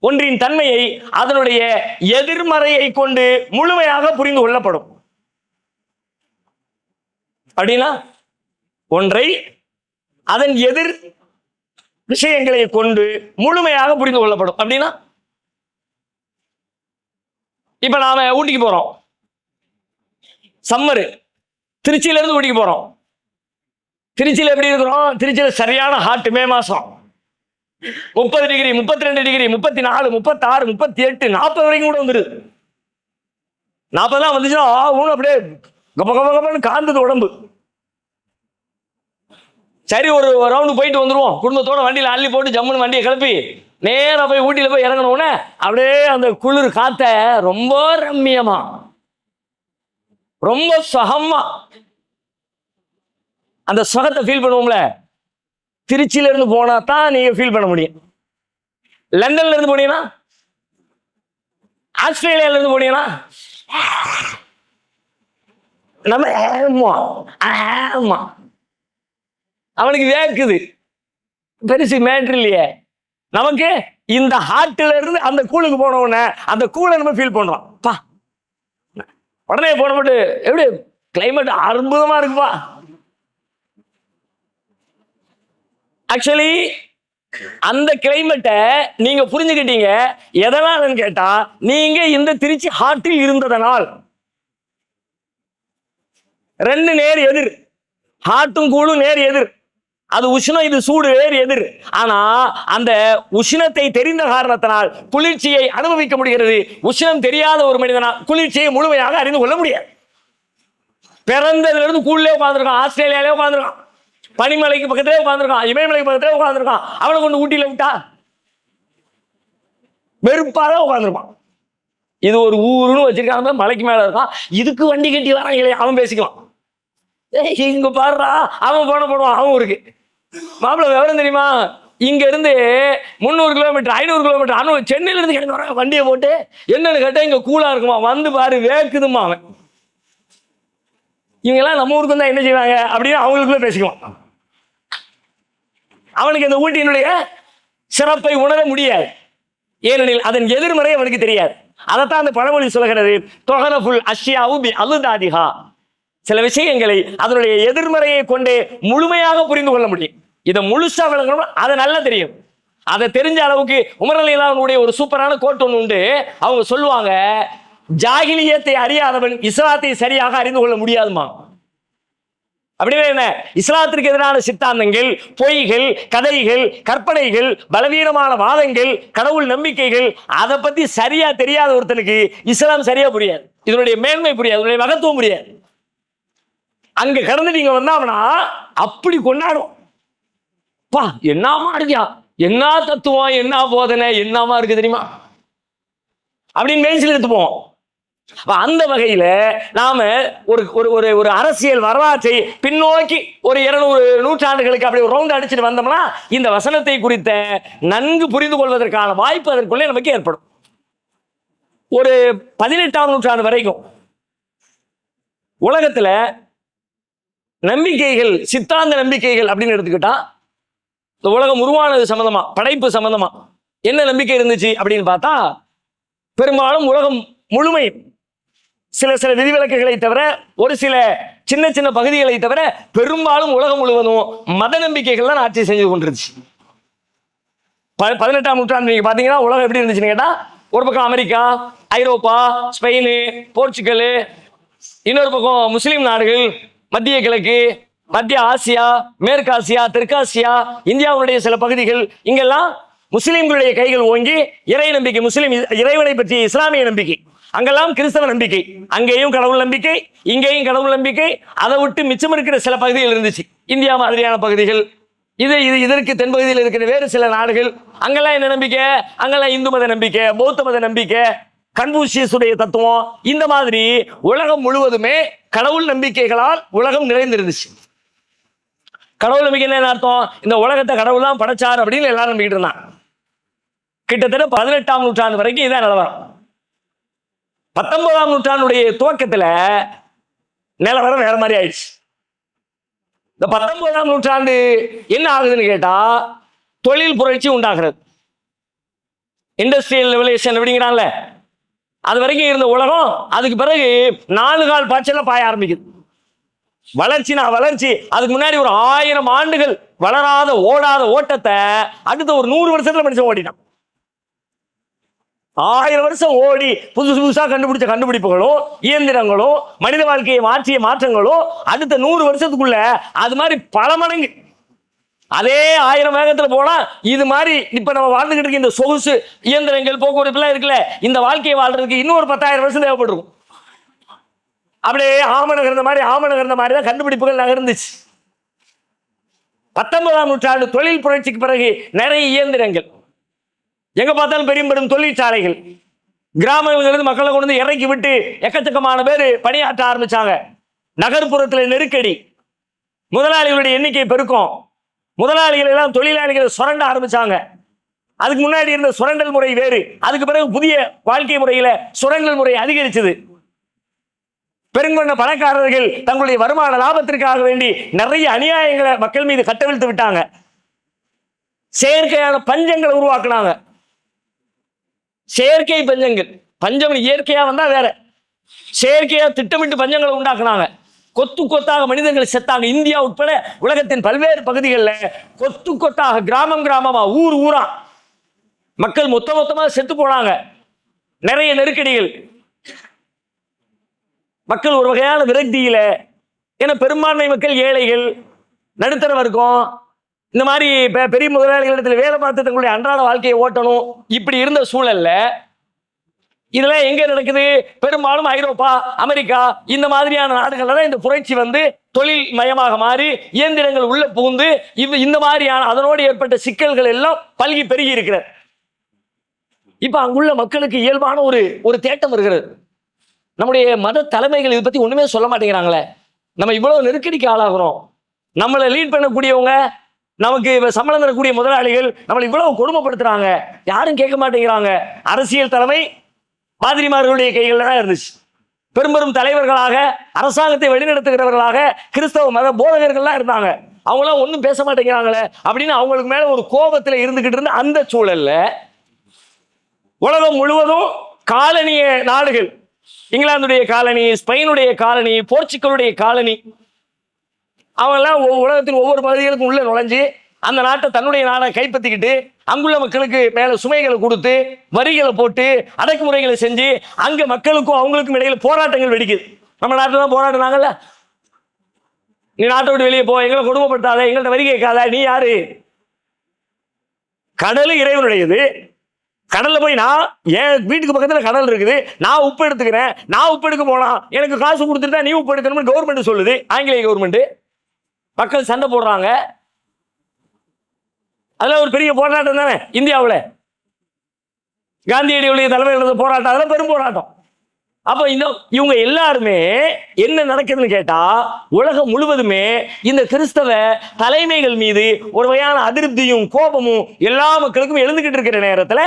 ஒன்றின் தன்மையை அதனுடைய எதிர்மறையை கொண்டு முழுமையாக புரிந்து கொள்ளப்படும். அப்படின்னா ஒன்றை அதன் எதிர் விஷயங்களை கொண்டு முழுமையாக புரிந்து கொள்ளப்படும். அப்படின்னா இப்ப நாம ஊட்டிக்கு போறோம், சம்மரு, திருச்சியில இருந்து ஊட்டிக்கு போறோம். திருச்சியில எப்படி இருக்கிறோம்? திருச்சியில சரியான ஹாட், மே மாசம் 30 டிகிரி, 32 டிகிரி, 34, 36, 38, 40 வரைக்கும் கூட வந்துருது. 40 தான் வந்துச்சுன்னா ஊன அப்படியே கப கப கபன்னு காந்தது உடம்பு. சரி, ஒரு ரவுண்டு போயிட்டு வந்துருவோம், குடும்பத்தோட வண்டியில அள்ளி போட்டு ஜம்முன்னு வண்டியை கிளப்பி நேரா போய் ஊட்டியில போய் இறங்கணும்னே அப்படியே அந்த குளிர் காத்த ரொம்ப ரம்மியமா, ரொம்ப சுகமா அந்த சுகத்தை ஃபீல் பண்ணுவோம்ல. திருச்சியில இருந்து போனா தான் நீங்க ஃபீல் பண்ண முடியும். லண்டன்ல இருந்து போனீங்கன்னா, ஆஸ்திரேலியால இருந்து போனீங்கன்னா நம்ம ஆமா அவனுக்கு வேக்குது, பெருசு மேட்ரு இல்லையே. நமக்கு இந்த ஹார்ட்ல இருந்து அந்த கூலுக்கு போன உடனே அந்த கூலை நம்ம ஃபீல் பண்றோம். பா உடனே போன போட்டு எப்படி கிளைமேட் அற்புதமா இருக்குப்பா. ஆக்சுவலி அந்த கிளைமேட்டை நீங்க புரிஞ்சுக்கிட்டீங்க எதனாலன்னு கேட்டா, நீங்க இந்த திருச்சி ஹார்ட்டில் இருந்ததனால். ரெண்டு நேர் எதிர், ஹார்ட்டும் கூலும் நேர் எதிர். அது உஷ்ணம், இது சூடு, வேறு எதிர். ஆனா அந்த உஷ்ணத்தை தெரிந்த காரணத்தினால் குளிர்ச்சியை அனுபவிக்க முடிகிறது. உஷ்ணம் தெரியாத ஒரு மனிதனால் குளிர்ச்சியை முழுமையாக அறிந்து கொள்ள முடியாது. பிறந்ததுல இருந்து கூழ்லே உட்காந்துருக்கான், ஆஸ்திரேலியாலே உட்காந்துருக்கான், பனிமலைக்கு பக்கத்திலே உட்காந்துருக்கான், இமயமலைக்கு பக்கத்திலே உட்காந்துருக்கான். அவனை கொண்டு ஊட்டியில விட்டா வெறுப்பாக உட்காந்துருப்பான். இது ஒரு ஊருன்னு வச்சிருக்காங்க, மலைக்கு மேல இருக்கான், இதுக்கு வண்டி கட்டி வராங்களே அவன் பேசிக்குவான். இங்க பாடுறா, அவன் போடுவான் அவன் ஊருக்கு. மாப்பிள்ள விவரம் தெரியுமா, இங்க இருந்து 300 கிலோமீட்டர் 500 கிலோமீட்டர் சென்னையில இருந்து கிளம்பி வர வண்டியை போட்டு என்னன்னு கேட்டா இங்க கூலா இருக்குமா, வந்து பாரு வேக்குதுமா. அவன் இவங்கெல்லாம் நம்ம ஊருக்கு வந்தா என்ன செய்வாங்க அப்படின்னு அவங்களுக்குள்ள பேசிக்குவான். அவனுக்கு இந்த ஊட்டியினுடைய சிறப்பை உணர முடியாது, ஏனெனில் அதன் எதிர்மறை அவனுக்கு தெரியாது. அதைத்தான் அந்த பழமொழி சொல்கிறது, தொகரஃபுல் அஷ்யாவு பி அலுதாதிஹா. சில விஷயங்களை அதனுடைய எதிர்மறையை கொண்டே முழுமையாக புரிந்து கொள்ள முடியும். இதை முழுசா விளங்கணும், அதை நல்லா தெரியும். அதை தெரிஞ்ச அளவுக்கு உமர் ரலியல்லாஹு ஒரு சூப்பரான கோட் ஒன்று உண்டு. அவங்க சொல்லுவாங்க, ஜாகிலியத்தை அறியாதவன் இஸ்லாத்தை சரியாக அறிந்து கொள்ள முடியாதுமா. அப்படின்னா என்ன? இஸ்லாத்திற்கு எதிரான சித்தாந்தங்கள், பொய்கள், கதைகள், கற்பனைகள், பலவீனமான வாதங்கள், கடவுள் நம்பிக்கைகள், அதை பத்தி சரியா தெரியாத ஒருத்தனுக்கு இஸ்லாம் சரியா புரியாது, இதனுடைய மேன்மை புரியாது, இதனுடைய மகத்துவம் புரியாது. அங்க கடந்து நீங்க வந்தாங்கன்னா அப்படி கொண்டாடும். பா என்னமா இருக்கியா, என்ன தத்துவம், என்ன போதனை, என்னமா இருக்கு தெரியுமா அப்படின்னு மெயின்ஸில் எடுத்துப்போம். அந்த வகையில நாம ஒரு ஒரு ஒரு அரசியல் வரலாற்றை பின்னோக்கி ஒரு 200 நூற்றாண்டுகளுக்கு அப்படி ஒரு ரவுண்ட் அடிச்சுட்டு வந்தோம்னா இந்த வசனத்தை குறித்த நன்கு புரிந்து கொள்வதற்கான வாய்ப்பு அதற்குள்ளே நமக்கு ஏற்படும். ஒரு 18ஆம் நூற்றாண்டு வரைக்கும் உலகத்துல நம்பிக்கைகள், சித்தாந்த நம்பிக்கைகள் அப்படின்னு எடுத்துக்கிட்டா, இந்த உலகம் உருவானது சம்பந்தமா, படைப்பு சம்பந்தமா என்ன நம்பிக்கை இருந்துச்சு அப்படின்னு பார்த்தா, பெரும்பாலும் உலகம் முழுமையும் சில சில விதிவிலக்குகளை தவிர, ஒரு சில சின்ன சின்ன பகுதிகளை தவிர பெரும்பாலும் உலகம் முழுவதும் மத நம்பிக்கைகள் தான் ஆட்சி செஞ்சு கொண்டிருந்துச்சு. 18ஆம் நூற்றாண்டு நீங்க பாத்தீங்கன்னா உலகம் எப்படி இருந்துச்சுன்னு கேட்டா, ஒரு பக்கம் அமெரிக்கா, ஐரோப்பா, ஸ்பெயின், போர்ச்சுகல், இன்னொரு பக்கம் முஸ்லீம் நாடுகள், மத்திய கிழக்கு, மத்திய ஆசியா, மேற்காசியா, தெற்காசியா, இந்தியாவுடைய சில பகுதிகள், இங்கெல்லாம் முஸ்லீம்களுடைய கைகள் ஓங்கி இறை நம்பிக்கை, முஸ்லீம் இறைவனை பற்றிய இஸ்லாமிய நம்பிக்கை, அங்கெல்லாம் கிறிஸ்தவ நம்பிக்கை, அங்கேயும் கடவுள் நம்பிக்கை, இங்கேயும் கடவுள் நம்பிக்கை. அதை விட்டு மிச்சம் இருக்கிற சில பகுதிகள் இருந்துச்சு, இந்தியா மாதிரியான பகுதிகள், இதற்கு தென்பகுதியில் இருக்கிற வேறு சில நாடுகள், அங்கெல்லாம் என்ன நம்பிக்கை? அங்கெல்லாம் இந்து மத நம்பிக்கை, பௌத்த மத நம்பிக்கை, கன்பூசியஸுடைய தத்துவம், இந்த மாதிரி உலகம் முழுவதுமே கடவுள் நம்பிக்கைகளால் உலகம் நிறைந்திருந்துச்சு. கடவுள் நம்பிக்கை என்ன அர்த்தம்? இந்த உலகத்தை கடவுள் தான் படைச்சார் அப்படின்னு எல்லாரும் நம்பிக்கிட்டு இருந்தாங்க. கிட்டத்தட்ட 18ஆம் நூற்றாண்டு வரைக்கும் இதான் நிலவரம். 19ஆம் நூற்றாண்டுடைய துவக்கத்துல நிலவரம் வேற மாதிரி ஆயிடுச்சு. இந்த 19ஆம் நூற்றாண்டு என்ன ஆகுதுன்னு கேட்டா, தொழில் புரட்சி உண்டாகிறது. இண்டஸ்ட்ரியல் ரெவல்யூஷன் அப்படிங்கிறான்ல, அது வரைக்கும் இருந்த உலகம் அதுக்கு பிறகு 4 கால் பாய்ச்சல பாய ஆரம்பிக்குது. வளர்ச்சினா வளர்ச்சி. அதுக்கு முன்னாடி ஒரு 1000 ஆண்டுகள் வளராத ஓடாத ஓட்டத்தை அடுத்த ஒரு 100 வருஷத்துல மனுஷன் ஓடினான். 1000 வருஷம் ஓடி புதுசு புதுசா கண்டுபிடிச்ச கண்டுபிடிப்புகளும் இயந்திரங்களும் மனித வாழ்க்கையை மாற்றிய மாற்றங்களும் அடுத்த 100 வருஷத்துக்குள்ள அது மாதிரி பல மடங்கு. அதே 1000 வேகத்துல போனா இது மாதிரி இப்ப நம்ம வாழ்ந்துகிட்டு இருக்க இந்த சொகுசு இயந்திரங்கள், போக்குவரத்து எல்லாம் இருக்குல்ல, இந்த வாழ்க்கையை வாழ்றதுக்கு இன்னும் ஒரு 10,000 வருஷம் தேவைப்பட்டிருக்கும். அப்படியே ஆம நகர்ந்த மாதிரி தான் கண்டுபிடிப்புகள் நகர்ந்துச்சு. 19ஆம் நூற்றாண்டு தொழில் புரட்சிக்கு பிறகு நிறைய இயந்திரங்கள், எங்க பார்த்தாலும் பெரிய பெரும் தொழிற்சாலைகள், கிராமங்களிலிருந்து மக்களை கொண்டு வந்து இறக்கி விட்டு எக்கச்சக்கமான பேர் பணியாற்ற ஆரம்பிச்சாங்க. நகர்ப்புறத்தில் நெருக்கடி, முதலாளிகளுடைய எண்ணிக்கை பெருக்கம், முதலாளிகள் எல்லாம் தொழிலாளிகளை சுரண்ட ஆரம்பிச்சாங்க. அதுக்கு முன்னாடி இருந்த சுரண்டல் முறை வேறு, அதுக்கு பிறகு புதிய வாழ்க்கை முறையில சுரண்டல் முறை அதிகரிச்சது. பெருங்கொண்ட பணக்காரர்கள் தங்களுடைய வருமான லாபத்திற்காக வேண்டி நிறைய அநியாயங்களை மக்கள் மீது கட்டவிழ்த்து விட்டாங்க. செயற்கையான பஞ்சங்களை உருவாக்குனாங்க. செயற்கை பஞ்சங்கள், பஞ்சம் இயற்கையா வந்தா வேற, செயற்கையா திட்டமிட்டு பஞ்சங்களை உண்டாக்குனாங்க. கொத்து கொத்தாக மனிதர்கள் செத்தாங்க. இந்தியா உட்பட உலகத்தின் பல்வேறு பகுதிகளில் கொத்து கொத்தாக, கிராமம் கிராமமா, ஊர் ஊரா மக்கள் மொத்தமா செத்து போனாங்க. நிறைய நெருக்கடிகள், மக்கள் ஒரு வகையான விரக்தியில. ஏன்னா பெரும்பான்மை மக்கள் ஏழைகள், நடுத்தர வர்க்கம், இந்த மாதிரி பெரிய முதலாளிகளிடத்தில் வேலை பார்த்து தங்களுடைய அன்றாட வாழ்க்கையை ஓட்டணும். இப்படி இருந்த சூழல்ல இதெல்லாம் எங்க நடக்குது? பெரும்பாலும் ஐரோப்பா, அமெரிக்கா, இந்த மாதிரியான நாடுகள்ல தான் இந்த புரட்சி வந்து தொழில் மயமாக மாறி இயந்திரங்கள் உள்ள புகுந்து இந்த மாதிரியான அதனோடு ஏற்பட்ட சிக்கல்கள் எல்லாம் பல்கி பெருகி இருக்கிறது. இப்ப அங்குள்ள மக்களுக்கு இயல்பான ஒரு தேட்டம் இருக்கிறது. நம்முடைய மத தலைமைகள் இதை பத்தி ஒண்ணுமே சொல்ல மாட்டேங்கிறாங்களே, நம்ம இவ்வளவு நெருக்கடிக்கு ஆளாகிறோம், நம்மளை லீட் பண்ணக்கூடியவங்க, நமக்கு சம்பளம் தரக்கூடிய முதலாளிகள் நம்மளை இவ்வளவு கொடுமைப்படுத்துறாங்க, யாரும் கேட்க மாட்டேங்கிறாங்க. அரசியல் தலைமை பாதிரிமார்களுடைய கைகள்ல தான் இருந்துச்சு. பெரும் பெரும் தலைவர்களாக, அரசாங்கத்தை வழிநடத்துகிறவர்களாக கிறிஸ்தவ மத போதகர்கள்லாம் இருந்தாங்க. அவங்களாம் ஒன்றும் பேச மாட்டேங்கிறாங்களே அப்படின்னு அவங்களுக்கு மேல ஒரு கோபத்தில் இருந்துகிட்டு இருந்த அந்த சூழல்ல உலகம் முழுவதும் காலனிய நாடுகள், இங்கிலாந்துடைய காலனி, ஸ்பெயினுடைய காலனி, போர்ச்சுகலுடைய காலனி, அவங்கெல்லாம் உலகத்தின் ஒவ்வொரு பகுதிகளுக்கும் உள்ள நுழைஞ்சு அந்த நாட்டை தன்னுடைய நாடை கைப்பற்றிக்கிட்டு அங்குள்ள மக்களுக்கு மேல சுமைகளை கொடுத்து வரிகளை போட்டு அடக்குமுறைகளை செஞ்சு அங்க மக்களுக்கும் அவங்களுக்கும் இடையில போராட்டங்கள் வெடிக்குது. நம்ம நாட்டில் தான் போராடினாங்கல்ல, நீ நாட்டை விட்டு வெளியே போ, எங்களை கொடுமைப்படுத்தாத, எங்கள்கிட்ட வரி கேட்காத, நீ யாரு? கடல் இறைவனுடையது. கடல்ல போய் நான் என் வீட்டுக்கு பக்கத்துல கடல் இருக்குது, நான் உப்பு எடுத்துக்கிறேன், நான் உப்பு எடுக்க போனா எனக்கு காசு கொடுத்துட்டா நீ உப்பு எடுக்கணும்னு கவர்மெண்ட் சொல்லுது, ஆங்கிலேய கவர்மெண்ட். மக்கள் சண்டை போடுறாங்க. அதெல்லாம் ஒரு பெரிய போராட்டம் தானே இந்தியாவில். காந்தியடிகளுடைய தலைமையில் இருந்த போராட்டம், அதெல்லாம் பெரும் போராட்டம். அப்போ இவங்க எல்லாருமே என்ன நடக்குதுன்னு கேட்டா, உலகம் முழுவதுமே இந்த கிறிஸ்தவ தலைமைகள் மீது ஒரு வகையான அதிருப்தியும் கோபமும் எல்லா மக்களுக்கும் எழுந்துகிட்டு இருக்கிற நேரத்தில்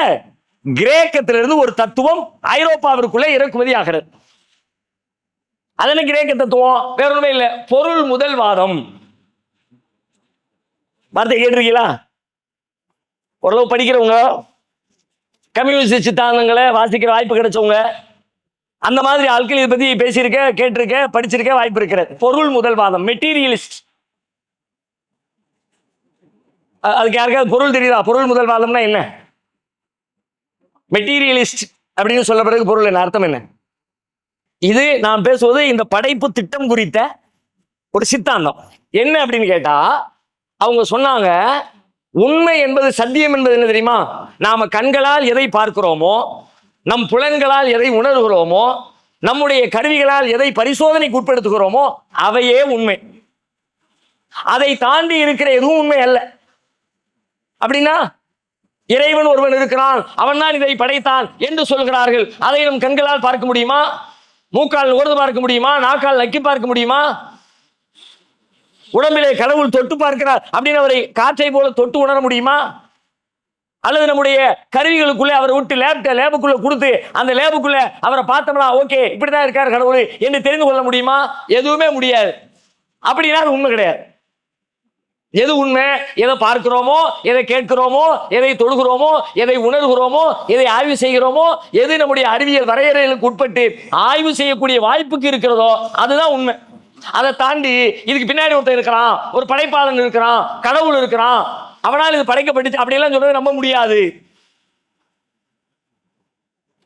கிரேக்கத்திலிருந்து ஒரு தத்துவம் ஐரோப்பாவிற்குள்ளே இறக்குமதி ஆகிறது. அதன கிரேக்க தத்துவம் வேற ஒன்றுமே இல்லை, பொருள் முதல்வாதம். வார்த்தை கேட்டிருக்கீங்களா? ஓரளவு படிக்கிறவங்க, கம்யூனிஸ்ட் சித்தாந்தங்களை வாசிக்கிற வாய்ப்பு கிடைச்சவங்க, அந்த மாதிரி ஆட்கள் இதை பத்தி பேசியிருக்க, கேட்டிருக்க, படிச்சிருக்க வாய்ப்பு இருக்கிறது. பொருள் முதல்வாதம், மெட்டீரியலிஸ்ட். அதுக்கு யாருக்காவது பொருள் தெரியுதா? பொருள் முதல்வாதம்னா என்ன? மெட்டீரியலிஸ்ட் அப்படின்னு சொல்ல பிறகு பொருள் என்ன அர்த்தம் என்ன? இது நான் பேசுவது இந்த படைப்பு திட்டம் குறித்த ஒரு சித்தாந்தம். என்ன அப்படின்னு கேட்டா, அவங்க சொன்னாங்க, உண்மை என்பது, சத்தியம் என்பது என்ன தெரியுமா? நாம கண்களால் எதை பார்க்கிறோமோ, நம் புலன்களால் எதை உணர்கிறோமோ, நம்முடைய கருவிகளால் எதை பரிசோதனைக்கு உட்படுத்துகிறோமோ அவையே உண்மை. அதை தாண்டி இருக்கிற எதுவும் உண்மை அல்ல. அப்படின்னா இறைவன் ஒருவன் இருக்கிறான், அவன் தான் இதை படைத்தான் என்று சொல்கிறார்கள். அதை நம் கண்களால் பார்க்க முடியுமா? மூக்கால் நுகர்ந்து பார்க்க முடியுமா? நாக்கால் நக்கி பார்க்க முடியுமா? உடம்பிலே கடவுள் தொட்டு பார்க்கிறார் அப்படின்னு அவரை காற்றை போல தொட்டு உணர முடியுமா? அல்லது நம்முடைய கருவிகளுக்குள்ளே அவரை விட்டு லேபுக்குள்ள கொடுத்து அந்த லேபுக்குள்ள அவரை பார்த்தோம்னா ஓகே இப்படிதான் இருக்கார் கடவுள் என்று தெரிந்து கொள்ள முடியுமா? எதுவுமே முடியாது. அப்படின்னா அது உண்மை கிடையாது. எது உண்மை? எதை பார்க்கிறோமோ, எதை கேட்கிறோமோ, எதை தொடுகிறோமோ, எதை உணர்கிறோமோ, எதை ஆய்வு செய்கிறோமோ, எது நம்முடைய அறிவியல் வரையறைகளுக்கு உட்பட்டு ஆய்வு செய்யக்கூடிய வாய்ப்புக்கு இருக்கிறதோ அதுதான் உண்மை. அதை தாண்டி இதுக்கு பின்னாடி ஒருத்தர் இருக்கிறான், ஒரு படைப்பாளன் இருக்கிறான், கடவுள் இருக்கிறான், அவனால் இது படைக்கப்பட்டுச்சு அப்படியெல்லாம் சொல்றது நம்ப முடியாது.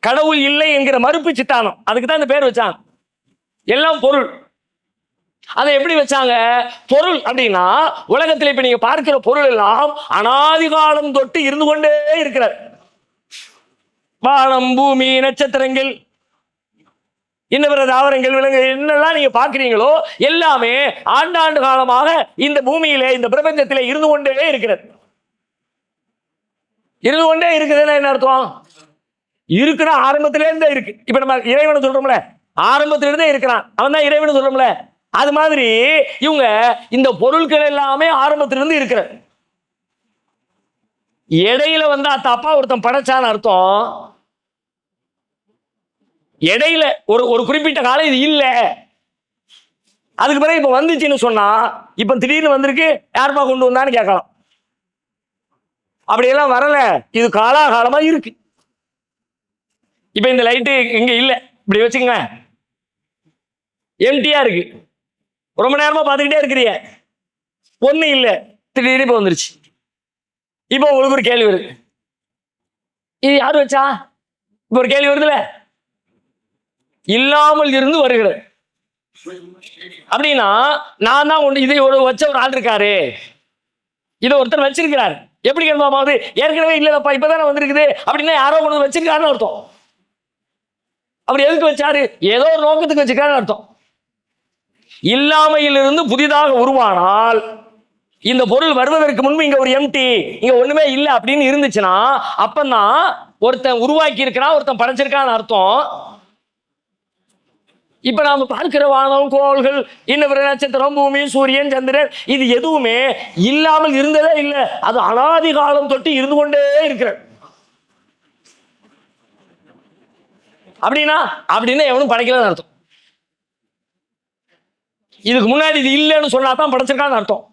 கடவுள் இல்லை என்கிற மறுப்பு சித்தாந்தம், அதுக்கு தான் இந்த பேர் வச்சாங்க. எல்லாம் பொருள். அதை எப்படி வச்சாங்க? பொருள் அப்படின்னா உலகத்தில் இப்ப நீங்க பார்க்கிற பொருள் எல்லாம் அனாதி காலம் தொட்டு இருந்து கொண்டே இருக்கிறது. வானம், பூமி, நட்சத்திரங்கள், இன்னவர தாவரங்கள், விலங்கு, என்னெல்லாம் நீங்க பார்க்கிறீங்களோ எல்லாமே ஆண்டாண்டு காலமாக இந்த பூமியிலே, இந்த பிரபஞ்சத்திலே இருந்து கொண்டே இருக்கிறது. இருந்து கொண்டே இருக்குதுன்னா என்ன அர்த்தம்? இருக்கிற ஆரம்பத்திலே இருந்தே இருக்கு. இப்ப நம்ம இறைவனை சொல்றோம்ல, ஆரம்பத்திலிருந்தே இருக்கிறான், அவன் தான் இறைவன் சொல்றோம்ல. அது மாதிரி இவங்க இந்த பொருட்கள் எல்லாமே ஆரம்பத்திலிருந்து இருக்கிற. இடையில வந்து தப்பா ஒருத்தன் படைச்சான்னு அர்த்தம். இடையில ஒரு குறிப்பிட்ட காலம் இது இல்ல, அதுக்கு பிறகு இப்ப வந்துச்சுன்னு சொன்னா, இப்ப திடீர்னு வந்திருக்கு, யாருப்பா கொண்டு வந்தான்னு கேட்கலாம். அப்படியெல்லாம் வரல, இது காலாகாலமா இருக்கு. இப்ப இந்த லைட்டு இங்க இல்ல, இப்படி வச்சுக்கங்க, எம்டியா இருக்கு, ரொம்ப நேரமா பார்த்துக்கிட்டே இருக்கிறீங்க, ஒண்ணு இல்ல, திடீர்னு இப்ப வந்துருச்சு. இப்ப உங்களுக்கு ஒரு கேள்வி வருது, இது யாரு வச்சா? இப்ப ஒரு கேள்வி வருதுல, இல்லாமல் இருந்து வருகிறது. அப்படின்னா நான் தான் ஒன்று, இதை ஒரு வச்ச ஒரு ஆள் இருக்காரு, இதை ஒருத்தர் வச்சிருக்கிறார். எப்படி கேட்பாவது? ஏற்கனவே இல்லப்பா இப்பதானே வந்திருக்குது அப்படின்னா யாரோ கொண்டு வச்சிருக்காருன்னு அர்த்தம். அப்படி எதுக்கு வச்சாரு? ஏதோ ஒரு நோக்கத்துக்கு வச்சிருக்காருன்னு அர்த்தம். இல்லாமையிலிருந்து புதிதாக உருவானால், இந்த பொருள் வருவதற்கு முன்பு இங்க ஒரு எம்டி, இங்க ஒண்ணுமே இல்லை அப்படின்னு இருந்துச்சுன்னா அப்பதான் ஒருத்தன் உருவாக்கி இருக்கிறான், ஒருத்தன் படைச்சிருக்கான்னு அர்த்தம். இப்ப நாம பார்க்கிற வானம், கோள்கள், இன்னொரு நட்சத்திரம், பூமி, சூரியன், சந்திரன், இது எதுவுமே இல்லாமல் இருந்ததே இல்லை. அது அனாதி காலம் தொட்டு இருந்து கொண்டே இருக்கிற. அப்படின்னா எவனும் படைக்கலன்னு அர்த்தம். இதுக்கு முன்னாடி இது இல்லைன்னு சொன்னா தான் படைச்சிருக்கான்னு அர்த்தம்.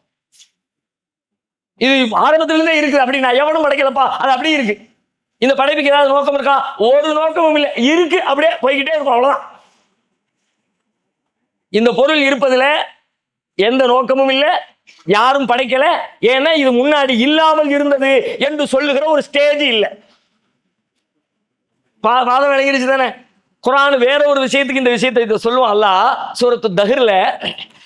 இது ஆரம்பத்திலிருந்தே இருக்குது அப்படி நான் எவனும் படைக்கலப்பா, அது அப்படியே இருக்கு. இந்த படைப்புக்கு ஏதாவது நோக்கம் இருக்கா? ஒரு நோக்கமும் இல்லை, இருக்கு அப்படியே போய்கிட்டே இருக்கும், அவ்வளவுதான். இந்த பொருள் இருப்பதுல எந்த நோக்கமும் இல்லை, யாரும் படைக்கல. ஏன்னா இது முன்னாடி இல்லாமல் இருந்தது என்று சொல்லுகிற ஒரு ஸ்டேஜ் இல்லை. வாதம் விளங்கிடுச்சு தானே? குர்ஆன் வேற ஒரு விஷயத்துக்கு இந்த விஷயத்தை சொல்லுவோம். அல்லாஹ் சூரத்து தஹ்ர்ல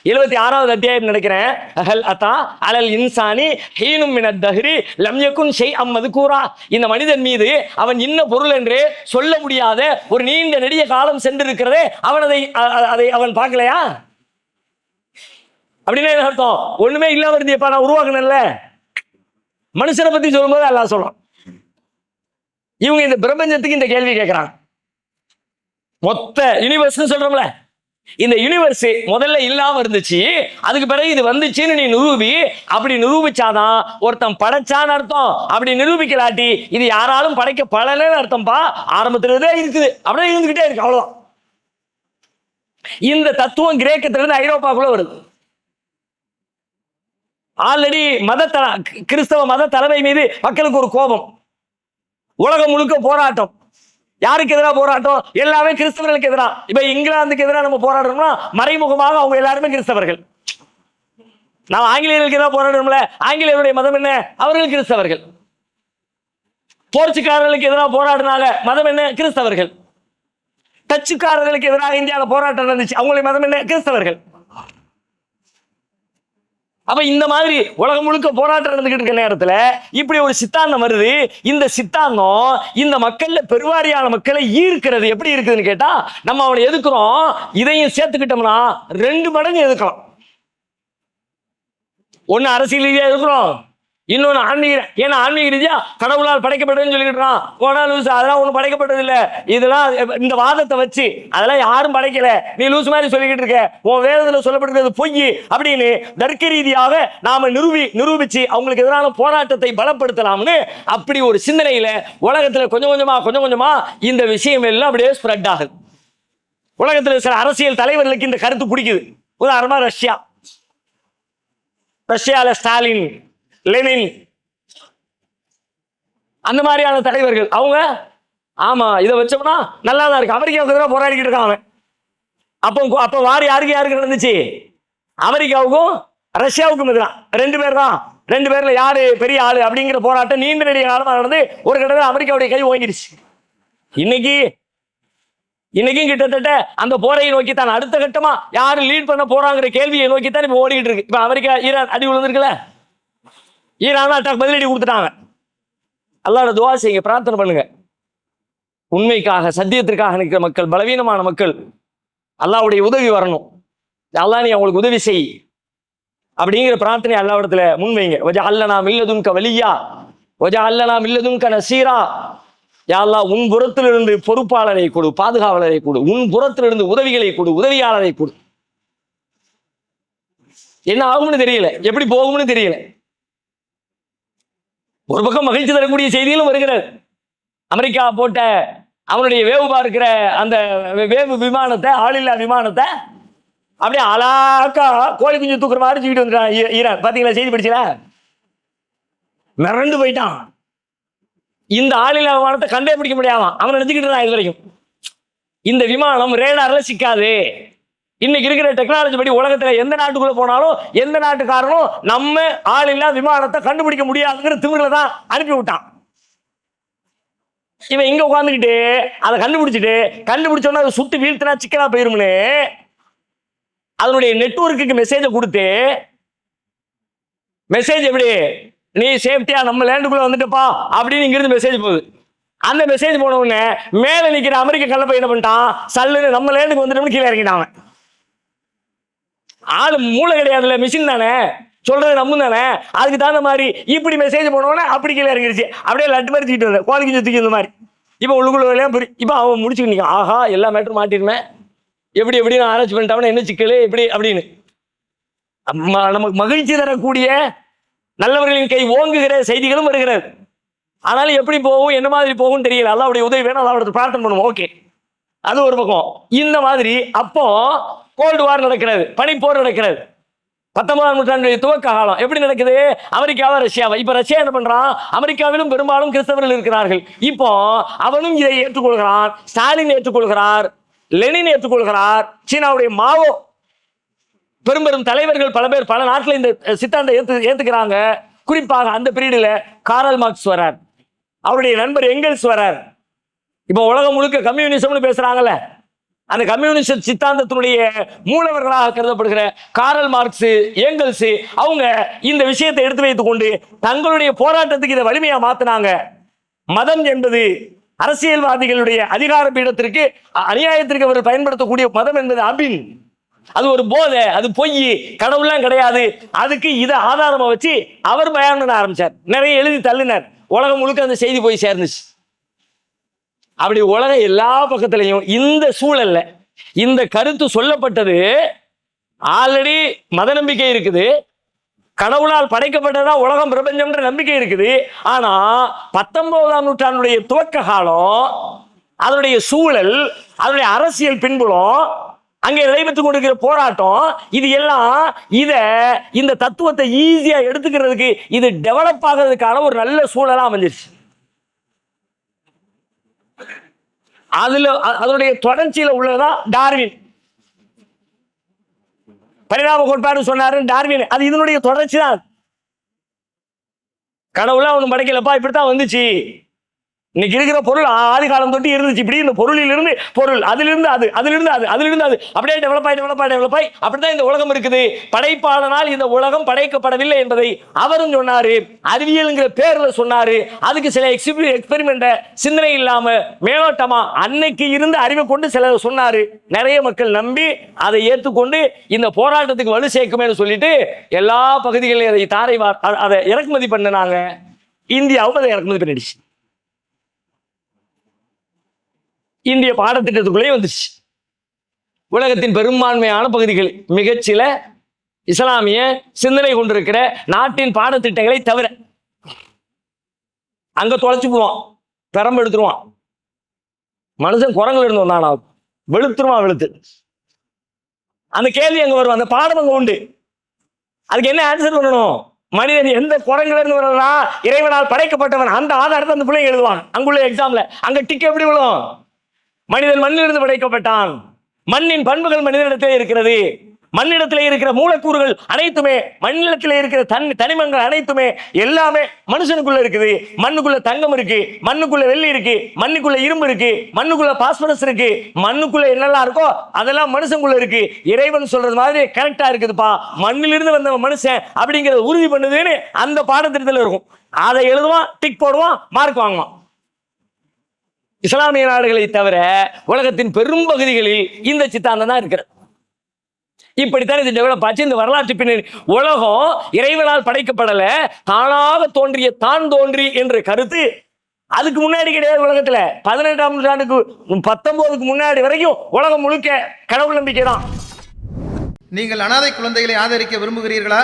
76வது அத்தியாயம் நினைக்கிறேன், ஹல் அத்தா அலல் இன்சானி ஹீனும் மினத் தஹ்ரி லம் யகுன் ஷைஅம் மذ்கூரா. இந்த மனிதன் மீது அவன் இன்ன பொருள் என்று சொல்ல முடியாத ஒரு நீண்ட நெடிய காலம் சென்றிருக்கிறதே, அதை அவன் பார்க்கலையா? அப்படின்னா என்ன அர்த்தம்? ஒண்ணுமே இல்லாம இருந்தியப்பா, நான் உருவாக்குனேன்ல. மனுஷனை பத்தி சொல்லும்போது அல்லாஹ் சொல்றான். இவங்க இந்த பிரபஞ்சத்துக்கு இந்த கேள்வி கேட்கிறாங்க. மொத்த யூனிவர்ஸ் சொல்றோம்ல, இந்த யூனிவர்ஸ் முதல்ல இல்லாம இருந்துச்சு, அதுக்கு பிறகு இது வந்துச்சுன்னு நீ நிரூபி. அப்படி நிரூபிச்சாதான் ஒருத்தன் படைச்சான்னு அர்த்தம். அப்படி நிரூபிக்கலாட்டி இது யாராலும் படைக்க பலன்னு அர்த்தம்பா. ஆரம்பத்திலிருந்தே இருக்குது, அப்படியே இருந்துகிட்டே இருக்கு, அவ்வளவுதான். இந்த தத்துவம் கிரேக்கத்திலிருந்து ஐரோப்பாக்குள்ள வருது. ஆல்ரெடி கிறிஸ்தவ மத தலைமை மீது மக்களுக்கு ஒரு கோபம், உலகம் முழுக்க போராட்டம். யாருக்கு எதிராக போராட்டம்? எல்லாமே கிறிஸ்தவர்களுக்கு எதிராக. இப்ப இங்கிலாந்துக்கு எதிராக நம்ம போராடுறோம்னா மறைமுகமாக அவங்க எல்லாருமே கிறிஸ்தவர்கள். நாம் ஆங்கிலேயர்களுக்கு எதிராக போராடுறோம்ல, ஆங்கிலேயருடைய மதம் என்ன? அவர்கள் கிறிஸ்தவர்கள். போர்ச்சுக்காரர்களுக்கு எதிராக போராடினாங்க, மதம் என்ன? கிறிஸ்தவர்கள். டச்சுக்காரர்களுக்கு எதிராக இந்தியாவில் போராட்டம் நடந்துச்சு, அவங்களுடைய மதம் என்ன? கிறிஸ்தவர்கள். அப்ப இந்த மாதிரி உலகம் முழுக்க போராட்டம் நடந்துகிட்டு இருக்க நேரத்துல இப்படி ஒரு சித்தாந்தம் வருது. இந்த சித்தாந்தம் இந்த மக்கள்ல பெருவாரியான மக்களை ஈர்க்கிறது. எப்படி இருக்குதுன்னு கேட்டா, நம்ம அவனை எதுக்குறோம், இதையும் சேர்த்துக்கிட்டோம்னா 2 மடங்கு எதுக்கலாம். ஒன்னு அரசியல் ரீதியா எதுக்குறோம், இன்னொன்னு ஆன்மீக. ஏன்னா ஆன்மீக ரீதியா கடவுளால் படைக்கப்பட்டதுன்னு சொல்லிக்கிட்டான். போனா லூசு, அதெல்லாம் ஒன்றும் படைக்கப்பட்டது இல்லை. இதெல்லாம் இந்த வாதத்தை வச்சு அதெல்லாம் யாரும் படைக்கல, நீ லூசு மாதிரி சொல்லிக்கிட்டு இருக்க, உன் வேதத்தில் சொல்லப்படுகிறது பொய் அப்படின்னு தர்க்க ரீதியாக நாம நிரூபிச்சு அவங்களுக்கு எதிரான போராட்டத்தை பலப்படுத்தலாம்னு அப்படி ஒரு சிந்தனையில உலகத்துல கொஞ்சம் கொஞ்சமா இந்த விஷயம் எல்லாம் அப்படியே ஸ்ப்ரெட் ஆகுது. உலகத்துல சில அரசியல் தலைவர்களுக்கு இந்த கருத்து பிடிக்குது. உதாரணமா ரஷ்யால ஸ்டாலின், லெனின், அந்த மாதிரியான தலைவர்கள். அவங்க ஆமா இதை வச்சோம்னா நல்லா தான் இருக்கு. அமெரிக்காவுக்கு எதிராக போராடிக்கிட்டு இருக்காங்க. அப்போ வார் யாருக்கு நடந்துச்சு? அமெரிக்காவுக்கும் ரஷ்யாவுக்கும் எதிராக 2 பேர் தான். 2 பேர்ல யாரு பெரிய ஆளு அப்படிங்கிற போராட்டம் நீண்ட நெடிய காலமாக நடந்து ஒரு கட்டத்தில் அமெரிக்காவுடைய கை ஓங்கிடுச்சு. இன்னைக்கும் கிட்டத்தட்ட அந்த போரையை நோக்கித்தான் அடுத்த கட்டமா யாரு லீட் பண்ண போறாங்கிற கேள்வியை நோக்கித்தான் இப்ப ஓடிக்கிட்டு இருக்கு. இப்ப அமெரிக்கா ஈரான் அடி விழுந்திருக்குல்ல, ஈரான் அட்டாக் பதிலடி கொடுத்துட்டாங்க. அல்லாஹ்வோட துஆ செய்யுங்க, பிரார்த்தனை பண்ணுங்க. உண்மைக்காக சத்தியத்திற்காக நிற்கிற மக்கள், பலவீனமான மக்கள், அல்லாஹ்வுடைய உதவி வரணும். அல்லாஹ் நீ அவங்களுக்கு உதவி செய் அப்படிங்கிற பிரார்த்தனை அல்லாஹ்விடத்துல முன்வைங்க. வஜஅல்னா மில்லதுன்க வலியா வஜஅல்னா மில்லதுன்க நசீரா. யா அல்லாஹ் உன் புறத்திலிருந்து பொறுப்பாளரை கொடு, பாதுகாவலரை கொடு, உன் புறத்திலிருந்து உதவிகளை கொடு, உதவியாளரை கொடு. என்ன ஆகும்னு தெரியல, எப்படி போகும்னு தெரியல. ஒரு பக்கம் மகிழ்ச்சி தரக்கூடிய செய்திகளும் வருகிறது. அமெரிக்கா போட்ட அவனுடைய வேவு பார்க்கிற அந்த வேவு விமானத்தை, ஆளில்லா விமானத்தை அப்படியே அலாக்கா கோழி குஞ்சு தூக்குற மாதிரி தூக்கிட்டு வந்துட்டான் ஈரான். பாத்தீங்களா செய்தி படிச்சல? மிரண்டு போயிட்டான். இந்த ஆளில்லா விமானத்தை கண்டே பிடிக்க முடியாதான் அவன் நினைச்சுக்கிட்டு இருந்தான் இது வரைக்கும். இந்த விமானம் ரேடார்ல சிக்காது. இன்னைக்கு இருக்கிற டெக்னாலஜி படி உலகத்துல எந்த நாட்டுக்குள்ள போனாலும் எந்த நாட்டுக்காரனும் நம்ம ஆளில்லா விமானத்தை கண்டுபிடிக்க முடியாதுங்கிற திமிரில தான் அனுப்பி விட்டான். இவன் இங்க உட்காந்துக்கிட்டு அதை கண்டுபிடிச்சோன்னா அதை சுட்டு வீழ்த்தினா சிக்கனா போயிரும்னு அதனுடைய நெட்வொர்க்குக்கு மெசேஜை கொடுத்து, மெசேஜ் எப்படி நீ சேஃப்டியா நம்ம லேண்டுக்குள்ள வந்துட்டுப்பா அப்படின்னு இங்கிருந்து மெசேஜ் போகுது. அந்த மெசேஜ் போன உடனே மேல நிக்கிற அமெரிக்க கல்லப்பை என்ன பண்ணிட்டான், சல்லுன்னு நம்ம லேண்டுக்கு வந்துட்டோம்னு கீழே இறங்கிட்டான். ஆளு மூளை கிடையாதுல்ல, மிஷின் தானே, சொல்றது நம்ம தானே. அதுக்கு தகுந்த மாதிரி இப்படி மெசேஜ் போனோடனே அப்படி கீழே இறங்கிடுச்சு. அப்படியே லட்டு மாதிரி தூக்கிட்டு வந்தேன், கோழிக்கு தூக்கி இந்த மாதிரி. இப்போ உள்ளுக்குள்ள புரி. இப்போ அவன் முடிச்சுட்டு நிற்கான். ஆஹா எல்லா மேட்டரும் மாட்டிருமே, எப்படி நான் ஆராய்ச்சி பண்ணிட்டாங்கன்னா என்ன சிக்கல் எப்படி அப்படின்னு. நமக்கு மகிழ்ச்சி தரக்கூடிய நல்லவர்களின் கை ஓங்குகிற செய்திகளும் வருகிறது. ஆனாலும் எப்படி போகும் என்ன மாதிரி போகும் தெரியல. அல்லாஹ்வுடைய உதவி வேணும், அல்லாஹ்விடத்துல பிரார்த்தனை பண்ணுவோம். ஓகே, அது ஒரு பக்கம். இந்த மாதிரி அப்போ கோல்டு வார் நடக்கிறது, பனிப்போர் நடக்கிறது. 19ஆம் நூற்றாண்டுடைய துவக்க காலம் எப்படி நடக்குது? அமெரிக்காவா ரஷ்யாவா? இப்ப ரஷ்யா என்ன பண்றான்? அமெரிக்காவிலும் பெரும்பாலும் கிறிஸ்தவர்கள் இருக்கிறார்கள். இப்போ அவனும் இதை ஏற்றுக்கொள்கிறான். ஸ்டாலின் ஏற்றுக்கொள்கிறார், லெனின் ஏற்றுக்கொள்கிறார், சீனாவுடைய மாவோ, பெரும் பெரும் தலைவர்கள் பல பேர் பல நாட்டில் இந்த சித்தாந்தம் ஏத்துக்கிறாங்க. குறிப்பாக அந்த பீரியடில் காரல் மார்க்ஸ் வரார், அவருடைய நண்பர் எங்கெல்ஸ் வரார். இப்போ உலகம் முழுக்க கம்யூனிசம்னு பேசுறாங்கல்ல, அந்த கம்யூனிஸ்ட் சித்தாந்தத்தினுடைய மூலவர்களாக கருதப்படுகிற காரல் மார்க்ஸ், ஏங்கல்ஸ், அவங்க இந்த விஷயத்தை எடுத்து வைத்துக் கொண்டு தங்களுடைய போராட்டத்துக்கு இதை வலிமையா மாத்தினாங்க. மதம் என்பது அரசியல்வாதிகளுடைய அதிகார பீடத்திற்கு அநியாயத்திற்கு அவர்கள் பயன்படுத்தக்கூடிய மதம் என்பது அபின், அது ஒரு போதை, அது பொய், கடவுள்லாம் கிடையாது. அதுக்கு இதை ஆதாரமா வச்சு அவர் பயான் பண்ண ஆரம்பிச்சார், நிறைய எழுதி தள்ளினார். உலகம் முழுக்க அந்த செய்தி போய் சேர்ந்துச்சு. அப்படி உலகம் எல்லா பக்கத்திலையும் இந்த சூழல்ல இந்த கருத்து சொல்லப்பட்டது. ஆல்ரெடி மத நம்பிக்கை இருக்குது, கடவுளால் படைக்கப்பட்டதான் உலகம் பிரபஞ்சம்ன்ற நம்பிக்கை இருக்குது. ஆனா 19ஆம் நூற்றாண்டுடைய துவக்க காலம், அதனுடைய சூழல், அதனுடைய அரசியல் பின்புலம், அங்கே நடைபெற்றுக் கொண்டிருக்கிற போராட்டம், இது எல்லாம் இந்த தத்துவத்தை ஈஸியா எடுத்துக்கிறதுக்கு இது டெவலப் ஆகிறதுக்கான ஒரு நல்ல சூழலா அமைஞ்சிருச்சு. அதனுடைய தொடர்ச்சியில உள்ளதான் டார்வின் பரிணாம கோட்பாடு சொன்னாரு. டார்வின் அது இதனுடைய தொடர்ச்சி தான். கடவுளா ஒண்ணு படைக்கலப்பா, இப்படித்தான் வந்துச்சு. இன்னைக்கு இருக்கிற பொருள் ஆதி காலம் தொட்டு இருந்துச்சு. இப்படி இந்த பொருளிலிருந்து பொருள், அதிலிருந்து அது, அதிலிருந்து அது, அதிலிருந்து அது, அப்படியே டெவலப் ஆகி அப்படித்தான் இந்த உலகம் இருக்குது. படைப்பாளனால் இந்த உலகம் படைக்கப்படவில்லை என்பதை அவரும் சொன்னாரு. அறிவியல்ங்கிற பேர்ல சொன்னாரு. அதுக்கு சில எக்ஸ்பெரிமெண்ட சிந்தனை இல்லாம மேலோட்டமா அன்னைக்கு இருந்து அறிவை கொண்டு சில சொன்னாரு. நிறைய மக்கள் நம்பி அதை ஏற்றுக்கொண்டு இந்த போராட்டத்துக்கு வலு சேர்க்குமே சொல்லிட்டு எல்லா பகுதிகளிலும் அதை இறக்குமதி பண்ணினாங்க. இந்தியாவும் அதை இறக்குமதி பண்ணிடுச்சு. இந்திய பாடத்திட்டத்துக்குள்ளே வந்துச்சு. உலகத்தின் பெரும்பான்மையான பகுதிகள் மிகச்சில இஸ்லாமிய சிந்தனை கொண்டிருக்கிற நாட்டின் பாடத்திட்டங்களை தவிர அங்க தொலைச்சு போவான், பெரம்பு எடுத்துருவான். மனுஷன் குரங்குல இருந்து வந்தானா வெளுத்துருவான். வெளுத்து அந்த கேள்வி அங்க வரும், அந்த பாடம் அங்க உண்டு. அதுக்கு என்ன ஆன்சர் பண்ணணும்? மனிதன் எந்த குரங்குல இருந்து வரா, இறைவனால் படைக்கப்பட்டவன், அந்த ஆதாரத்தை அந்த பிள்ளைங்க எழுதுவான். அங்குள்ள எக்ஸாம்ல அங்க டிக் எப்படி விழும்? மனிதன் மண்ணிலிருந்து படைக்கப்பட்டான், மண்ணின் பண்புகள் மனிதனிடத்திலே இருக்கிறது, மண்ணிடத்திலே இருக்கிற மூலக்கூறுகள் அனைத்துமே, மண்ணிடத்திலே இருக்கிற தனிமங்கள் அனைத்துமே எல்லாமே மனுஷனுக்குள்ள இருக்குது. மண்ணுக்குள்ள தங்கம் இருக்கு, மண்ணுக்குள்ள வெள்ளி இருக்கு, மண்ணுக்குள்ள இரும்பு இருக்கு, மண்ணுக்குள்ள பாஸ்பரஸ் இருக்கு, மண்ணுக்குள்ள என்னெல்லாம் இருக்கோ அதெல்லாம் மனுஷனுக்குள்ள இருக்கு. இறைவன் சொல்றது மாதிரி கரெக்டா இருக்குதுப்பா, மண்ணிலிருந்து வந்த மனுஷன் அப்படிங்கறத உறுதி பண்ணுதுன்னு அந்த பாடத்திட்டத்தில் இருக்கும். அதை எழுதுவான், டிக் போடுவான், மார்க் வாங்குவான். இஸ்லாமிய நாடுகளை தவிர உலகத்தின் பெரும் பகுதிகளில் இந்த சித்தாந்தம் தான் இருக்கிறது. இப்படித்தான் இது டெவலப் ஆச்சு. இந்த வரலாற்று பின்னணி, உலகம் இறைவனால் படைக்கப்படல, தானாக தோன்றிய தான் தோன்றி என்ற கருத்து அதுக்கு முன்னாடி கிடையாது. உலகத்துல 18ஆம் நூற்றாண்டுக்கு 19க்கு முன்னாடி வரைக்கும் உலகம் முழுக்க கடவுள் நம்பிக்கை தான். நீங்கள் அனாதை குழந்தைகளை ஆதரிக்க விரும்புகிறீர்களா?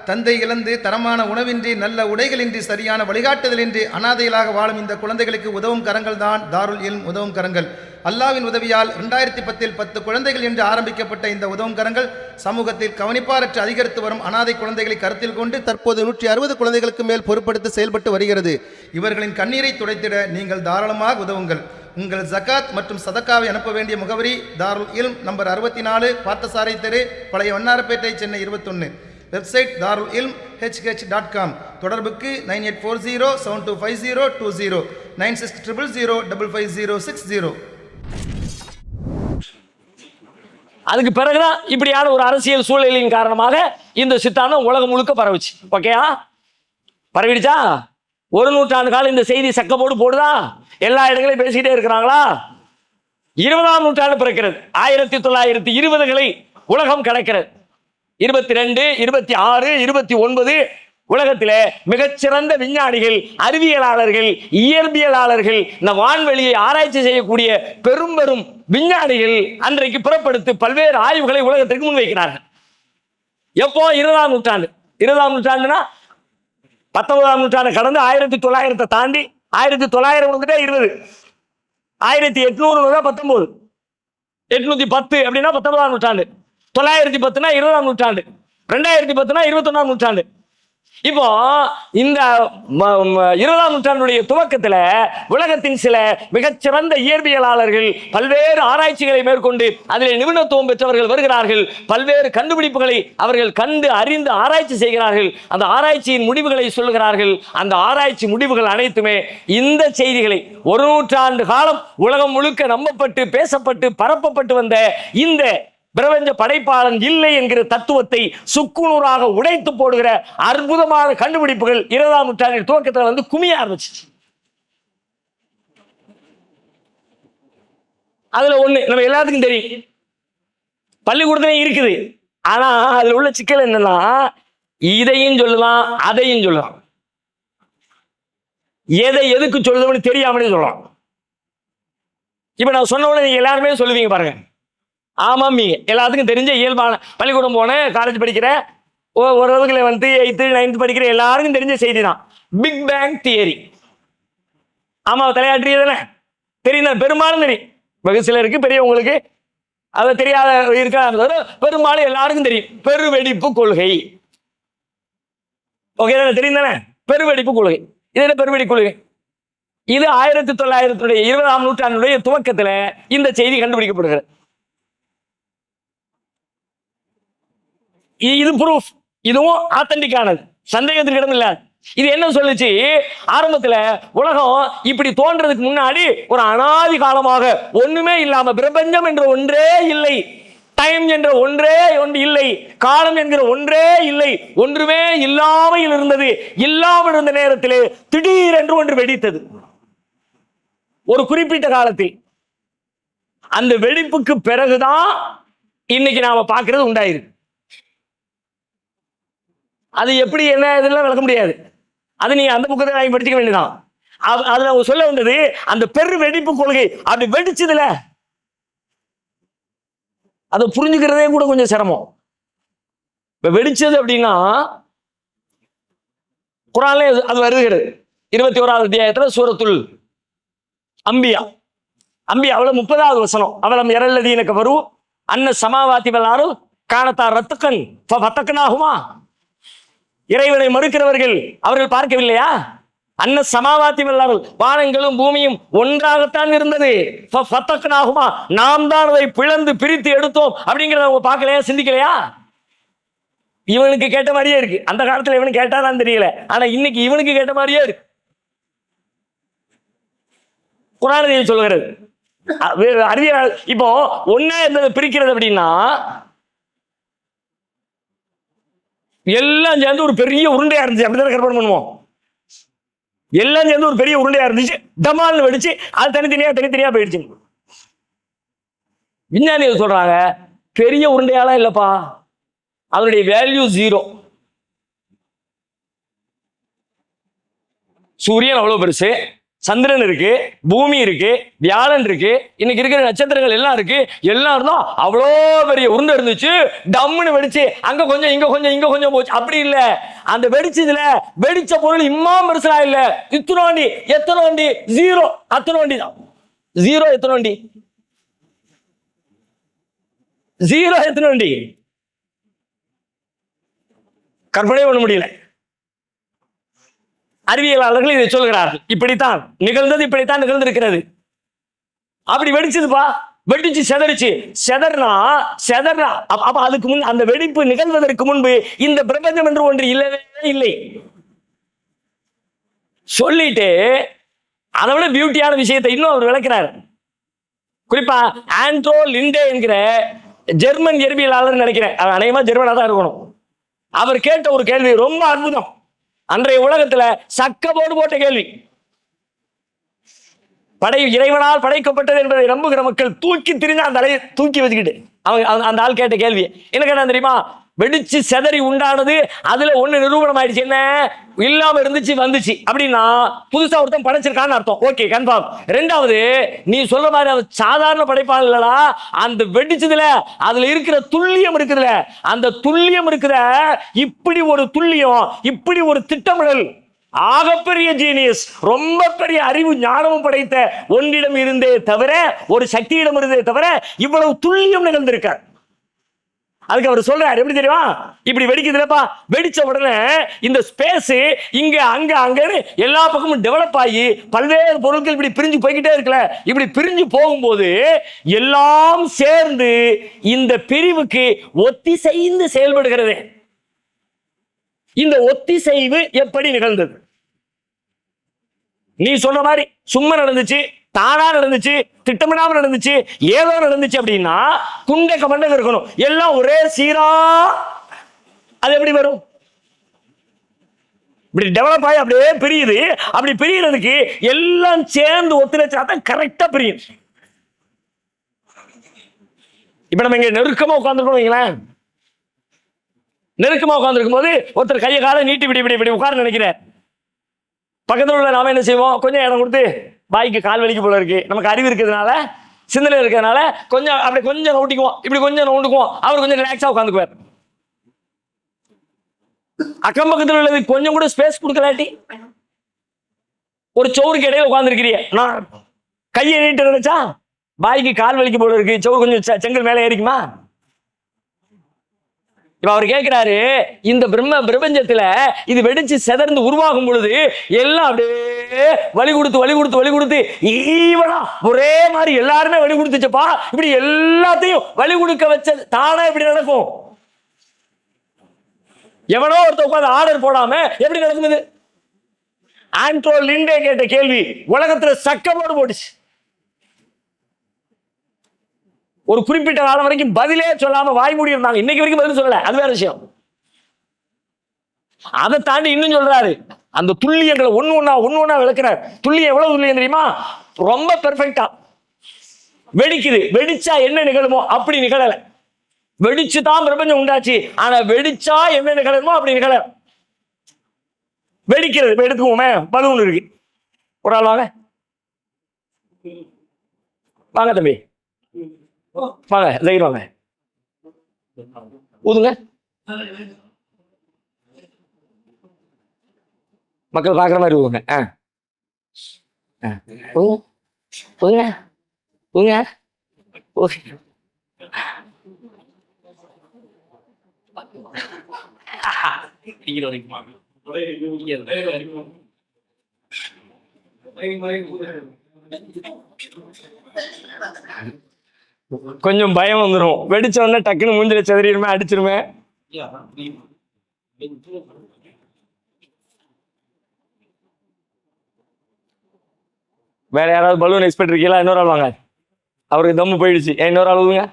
தந்தை இழந்து தரமான உணவின்றி, நல்ல உடைகளின்றி, சரியான வழிகாட்டுதலின்றி அனாதைகளாக வாழும் இந்த குழந்தைகளுக்கு உதவும் கரங்கள் தான் தாருல் இல்ம் உதவும் கரங்கள். அல்லாவின் உதவியால் 2010 10 குழந்தைகள் என்று ஆரம்பிக்கப்பட்ட இந்த உதவும் கரங்கள் சமூகத்தில் கவனிப்பாரற்று அதிகரித்து வரும் அனாதை குழந்தைகளை கருத்தில் கொண்டு தற்போது 160 குழந்தைகளுக்கு மேல் பொறுப்படுத்தி செயல்பட்டு வருகிறது. இவர்களின் கண்ணீரை துடைத்திட நீங்கள் தாராளமாக உதவுங்கள். உங்கள் ஜகாத் மற்றும் சதக்காவை அனுப்ப வேண்டிய முகவரி தாருல் இல்ம், நம்பர் 64, பார்த்தசாரை தெரு, பழைய வண்ணாரப்பேட்டை, சென்னை 21. Website darulilmhh.com. தொடர்புக்கு 9840725020 9600055060. அதுக்கு பிறகுதான் இப்படியான ஒரு அரசியல் சூழலின் காரணமாக இந்த சித்தாந்தம் உலகம் முழுக்க பரவுச்சு. ஓகேயா? பரவிடுச்சா? ஒரு நூற்றாண்டு காலம் இந்த செய்தி சக்கப்போடு போடுதா? எல்லா இடங்களையும் பேசிக்கிட்டே இருக்கிறாங்களா? 20ஆம் நூற்றாண்டு பிறக்கிறது. 1920களை உலகம் கடக்கிறது. 22, 26, 29 உலகத்திலே மிகச்சிறந்த விஞ்ஞானிகள், அறிவியலாளர்கள், இயற்பியலாளர்கள், இந்த வான்வெளியை ஆராய்ச்சி செய்யக்கூடிய பெரும் பெரும் விஞ்ஞானிகள் அன்றைக்கு புறப்படுத்தி பல்வேறு ஆய்வுகளை உலகத்திற்கு முன்வைக்கிறார்கள். எப்போ? 20ஆம் நூற்றாண்டு. 20ஆம் நூற்றாண்டுனா 19ஆம் நூற்றாண்டு கடந்து 1900 தாண்டி 1900 வந்துட்டே 20, 1800 19, 810 அப்படின்னா 19ஆம் நூற்றாண்டு. 910னா 20ஆம் நூற்றாண்டு, 2010னா 21ஆம் நூற்றாண்டு. இப்போ இந்த 20ஆம் நூற்றாண்டுடைய துவக்கத்தில் உலகத்தின் சில மிகச்சிறந்த இயற்பியலாளர்கள் பல்வேறு ஆராய்ச்சிகளை மேற்கொண்டு அதில் நிபுணத்துவம் பெற்றவர்கள் வருகிறார்கள். பல்வேறு கண்டுபிடிப்புகளை அவர்கள் கண்டு அறிந்து ஆராய்ச்சி செய்கிறார்கள். அந்த ஆராய்ச்சியின் முடிவுகளை சொல்கிறார்கள். அந்த ஆராய்ச்சி முடிவுகள் அனைத்துமே இந்த செய்திகளை 1 நூற்றாண்டு காலம் உலகம் முழுக்க நம்பப்பட்டு பேசப்பட்டு பரப்பப்பட்டு வந்த இந்த பிரபஞ்ச படைப்பாளன் இல்லை என்கிற தத்துவத்தை சுக்குநூறாக உடைத்து போடுகிற அற்புதமான கண்டுபிடிப்புகள் 20ஆம் நூற்றாண்டின் துவக்கத்தில் வந்து குமிய ஆரம்பிச்சு. அதுல ஒண்ணு நம்ம எல்லாத்துக்கும் தெரியும், பள்ளிக்கூடத்திலே இருக்குது. ஆனா அதுல உள்ள சிக்கல் என்னன்னா, இதையும் சொல்லலாம் அதையும் சொல்லலாம், எதை எதுக்கு சொல்லுதுன்னு தெரியாமலே சொல்லலாம். இப்ப நான் சொன்ன உடனே நீங்க எல்லாருமே சொல்லுவீங்க பாருங்க, ஆமாம் நீங்க எல்லாத்துக்கும் தெரிஞ்ச இயல்பான பள்ளிக்கூடம் போன காலேஜ் படிக்கிற ஓரளவுக்குல வந்து 8th 9th படிக்கிற எல்லாருக்கும் தெரிஞ்ச செய்தி தான் பிக் பேங் தியரி. ஆமா தலையாற்றிய தானே தெரியும் தான், பெரும்பாலும் தெரியும். வெகு சிலருக்கு பெரியவங்களுக்கு அது தெரியாத இருக்காது, பெரும்பாலும் எல்லாருக்கும் தெரியும் பெருவெடிப்பு கொள்கை. ஓகே தானே, தெரியும் தானே பெருவெடிப்பு கொள்கை. இது என்ன பெருவெடி கொள்கை? இது 1920ஆம் நூற்றாண்டுடைய துவக்கத்தில் இந்த செய்தி கண்டுபிடிக்கப்படுகிறது. இது ப்ரூஃப், இதுவும் ஆத்தன்டிக்கானது, சந்தேகத்துக்கு இடம் இல்லை. இது என்ன சொல்லுச்சு, ஆரம்பத்தில் உலகம் இப்படி தோன்றதுக்கு முன்னாடி ஒரு அனாதி காலமாக ஒண்ணுமே இல்லாம பிரபஞ்சம் என்ற ஒன்றே இல்லை, டைம் என்ற ஒன்றே ஒன்று இல்லை, காலம் என்கிற ஒன்றே இல்லை, ஒன்றுமே இல்லாமல் இருந்தது. இல்லாமல் இருந்த நேரத்தில் திடீரென்று ஒன்று வெடித்தது ஒரு குறிப்பிட்ட காலத்தில். அந்த வெடிப்புக்கு பிறகுதான் இன்னைக்கு நாம பார்க்கிறது உண்டாயிருக்கு. அது எப்படி என்ன இதெல்லாம் விளக்க முடியாது, அது நீங்க அந்த புக்கத்தை வாங்கி படிச்சுக்க வேண்டியதான். அதுல சொல்ல வந்தது அந்த பெரு வெடிப்பு கொள்கை அப்படி வெடிச்சதுல அதை புரிஞ்சுக்கிறதே கூட கொஞ்சம் சிரமம். இப்ப வெடிச்சது அப்படின்னா குர்ஆன்ல அது வருகிறது. 21வது அத்தியாயத்துல சூரத்துல் அம்பியா, அம்பியாவுல 30வது வசனம், அவலம் யரல்லதீன கஃபரு அன்ன சமாவாதி வல் அர்து கானதா ரத்கன் ஃபஃபதக்னாஹுமா. இறைவனை மறுக்கிறவர்கள் அவர்கள் பார்க்கவில்லையா? அன்ன சமாவாத்தி வல்லார்கள், வானங்களும் பூமியும் ஒன்றாகத்தான் இருந்தது. ஃபஃபதக்னாஹுமா, நாம் தான் அதை பிளந்து பிரித்து எடுத்தோம் அப்படிங்கிறத அவங்க பார்க்கலையா, சிந்திக்கலையா? இவனுக்கு கேட்ட மாதிரியே இருக்கு. அந்த காலத்துல இவனுக்கு கேட்டாதான் தெரியல, ஆனா இன்னைக்கு இவனுக்கு கேட்ட மாதிரியே இருக்கு. குர்ஆன் சொல்லுகிறது. அறிவியல் இப்போ ஒன்னா இருந்ததை பிரிக்கிறது அப்படின்னா எல்லாம் சேர்ந்து ஒரு பெரிய உருண்டையா இருந்துச்சு, அப்படிதான் கற்பனை பண்ணுவோம். எல்லாம் சேர்ந்து ஒரு பெரிய உருண்டையா இருந்துச்சு, டமால்னு வெடிச்சு அது தனித்தனியா போயிடுச்சு. விஞ்ஞானிகள் சொல்றாங்க பெரிய உருண்டையாலாம் இல்லப்பா, அதனுடைய வேல்யூ 0. சூரியன் அவ்வளவு பெருசு, சந்திரன் இருக்கு, பூமி இருக்கு, வியாழன் இருக்கு, இன்னைக்கு இருக்கிற நட்சத்திரங்கள் எல்லாம் இருக்கு, எல்லாம் இருந்தா அவ்வளோ பெரிய உருண்டை இருந்துச்சு, டம்முன்னு வெடிச்சு அங்க கொஞ்சம் இங்க கொஞ்சம் இங்க கொஞ்சம் போச்சு. அப்படி இல்ல, அந்த வெடிச்சதுல வெடிச்ச பொருள் இம்மா பெருசா இல்ல, இத்தனோண்டி எத்தனோண்டி 0 அத்தனோண்டி தான். 0 எத்தனோண்டி 0 எத்தனோண்டி கற்பனை பண்ண முடியல. அறிவியலாளர்கள் இதை சொல்கிறார்கள், இப்படித்தான் நிகழ்ந்தது, இப்படித்தான் நிகழ்ந்திருக்கிறது. அப்படி வெடிச்சதுப்பா, வெடிச்சு செதறினா அப்ப அதுக்கு முன் அந்த வெடிப்பு நிகழ்வதற்கு முன்பு இந்த பிரபஞ்சம் என்று ஒன்று இல்லவே இல்லை சொல்லிட்டு அதை விட பியூட்டியான விஷயத்தை இன்னும் அவர் விளக்கிறார். குறிப்பா ஆண்ட்ரோ லிண்டே என்கிற ஜெர்மன் இயற்பியலாளர் நினைக்கிறேன், அநேகமா ஜெர்மனா தான் இருக்கணும். அவர் கேட்ட ஒரு கேள்வி ரொம்ப அற்புதம், அன்றைய உலகத்துல சக்க போட்ட கேள்வி. இறைவனால் படைக்கப்பட்டது என்பதை நம்புகிற மக்கள் தூக்கி திரிஞ்சு அந்த அலையை தூக்கி வச்சுக்கிட்டு அவங்க அந்த ஆள் கேட்ட கேள்வி என்ன கேட்டா தெரியுமா? வெடிச்சு செதறி உண்டானது அதுல ஒண்ணு நிரூபணம் ஆயிடுச்சு, என்ன இல்லாம இருந்துச்சு வந்துச்சு அப்படின்னா புதுசா ஒருத்தன் படைச்சிருக்கான்னு அர்த்தம். Okay, confirm. ரெண்டாவது, நீ சொல்ற மாதிரி அது சாதாரண படைப்பாளர் இல்லடா, அந்த வெடிச்சதுல அதுல இருக்கிற துல்லியம் இருக்குதுல, அந்த துல்லியம் இருக்குற, இப்படி ஒரு துல்லியம், இப்படி ஒரு திட்டமிடல், ஆகப்பெரிய ஜீனியஸ், ரொம்ப பெரிய அறிவு ஞானமும் படைத்த ஒன்றிடம் இருந்தே தவிர, ஒரு சக்தியிடம் இருந்தே தவிர இவ்வளவு துல்லியம் நிகழ்ந்திருக்க. அதுக்கு அவர் சொல்றாரு எப்படி தெரியுமா, இப்படி வெடிக்குதுலப்பா, வெடிச்ச உடனே இந்த ஸ்பேஸ் இங்க அங்க அங்கன்னு எல்லா பக்கமும் டெவலப் ஆகி பல்வேறு பொருட்கள் இப்படி பிரிஞ்சு போய்கிட்டே இருக்குல்ல, இப்படி பிரிஞ்சு போகும்போது எல்லாம் சேர்ந்து இந்த பிரிவுக்கு ஒத்திசைந்து செயல்படுகிறது. இந்த ஒத்திசைவு எப்படி நிகழ்ந்தது? நீ சொன்ன மாதிரி சும்மா நடந்துச்சு, தானா நடந்துச்சு, திட்டமிடாம நடந்துச்சு, ஏதோ நடந்துச்சு அப்படின்னா குண்டை கமண்டகம் இருக்கணும், எல்லாம் ஒரே சீரா அது எப்படி வரும்? இப்படி டெவலப் ஆகி அப்படியே பிரியுது. அப்படி பிரியறதுக்கு எல்லாம் சேர்ந்து ஒத்துழைச்சாதான் கரெக்டா பிரியும். இப்ப நம்ம இங்க நெருக்கமா உட்கார்ந்துருக்கோம் வைங்களேன், நெருக்கமா உட்கார்ந்துருக்கும் போது ஒருத்தர் கையை காலை நீட்டி இப்படி இப்படி இப்படி உட்கார நினைக்கிறேன். பக்கத்தில் உள்ள நாம என்ன செய்வோம், கொஞ்சம் இடம் கொடுத்து பாய்க்கு கால் வலிக்கு போல இருக்கு, நமக்கு அறிவு இருக்கிறதுனால சிந்தனை இருக்கிறதுனால கொஞ்சம் அப்படி கொஞ்சம் நோட்டிக்குவோம், இப்படி கொஞ்சம் நோண்டுக்குவோம், அவர் கொஞ்சம் ரிலாக்ஸா உட்காந்துக்குவார். அக்கம் பக்கத்தில் உள்ளது கொஞ்சம் கூட ஸ்பேஸ் கொடுக்கலாட்டி ஒரு சோறுக்கு இடையில உட்கார்ந்துருக்கிறிய, நான் கையை நீட்டு நினைச்சா பாய்க்கு கால் வலிக்கு போல இருக்கு, சோறு கொஞ்சம் செங்கல் மேலே ஏறிக்குமா? இப்ப அவர் கேட்கிறாரு, இந்த பிரபஞ்சத்துல இது வெடிச்சு செதர்ந்து உருவாகும் பொழுது எல்லாம் அப்படியே வலி கொடுத்து ஈவனா ஒரே மாதிரி எல்லாருமே வலி கொடுத்துச்சப்பா, இப்படி எல்லாத்தையும் வலி கொடுக்க வச்ச தானே இப்படி நடக்கும். எவனோ ஒருத்த உட்காந்து ஆர்டர் போடாம எப்படி நடக்குது? ஆண்ட்ரோ லிண்டே கேட்ட கேள்வி உலகத்துல சக்கமோடு போட்டுச்சு. ஒரு குறிப்பிட்ட காலம் வரைக்கும் பதிலே சொல்லாம வாய் மூடி இருந்தாங்க, இன்னைக்கு வரைக்கும் பதில் சொல்லல, அது வேற விஷயம். அதை தாண்டி இன்னும் சொல்றாரு, அந்த துல்லியங்களை ஒண்ணு ஒண்ணா விளக்குறாரு. துல்லியம் எவ்வளவு துல்லியம் தெரியுமா? ரொம்ப பெர்ஃபெக்டா வெடிக்குது. வெடிச்சா என்ன நிகழுமோ அப்படி நிகழல. வெடிச்சுதான் பிரபஞ்சம் உண்டாச்சு, ஆனா வெடிச்சா என்ன நிகழணுமோ அப்படி நிகழ. வெடிக்கிறது எடுத்துக்குவோமே, பலூன் இருக்கு, ஒரு ஆள் வாங்க வாங்க தம்பி வாங்க, தைரியம் வாங்க, ஊதுங்க. மக்கள் பார்க்குற மாதிரி ஊதுங்க. ஊதுங்க ஊதுங்க. கொஞ்சம் பயம் வந்துடும், வெடிச்ச உடனே டக்குன்னு மூஞ்சில செதறிடுமே, அடிச்சிருமே. வேற யாராவது பலூன் எக்ஸ்பெக்ட் இருக்கீங்களா? இன்னொரு ஆள் வாங்க, அவருக்கு தம்மு போயிடுச்சு. இன்னொரு ஆள் ஊதுங்க.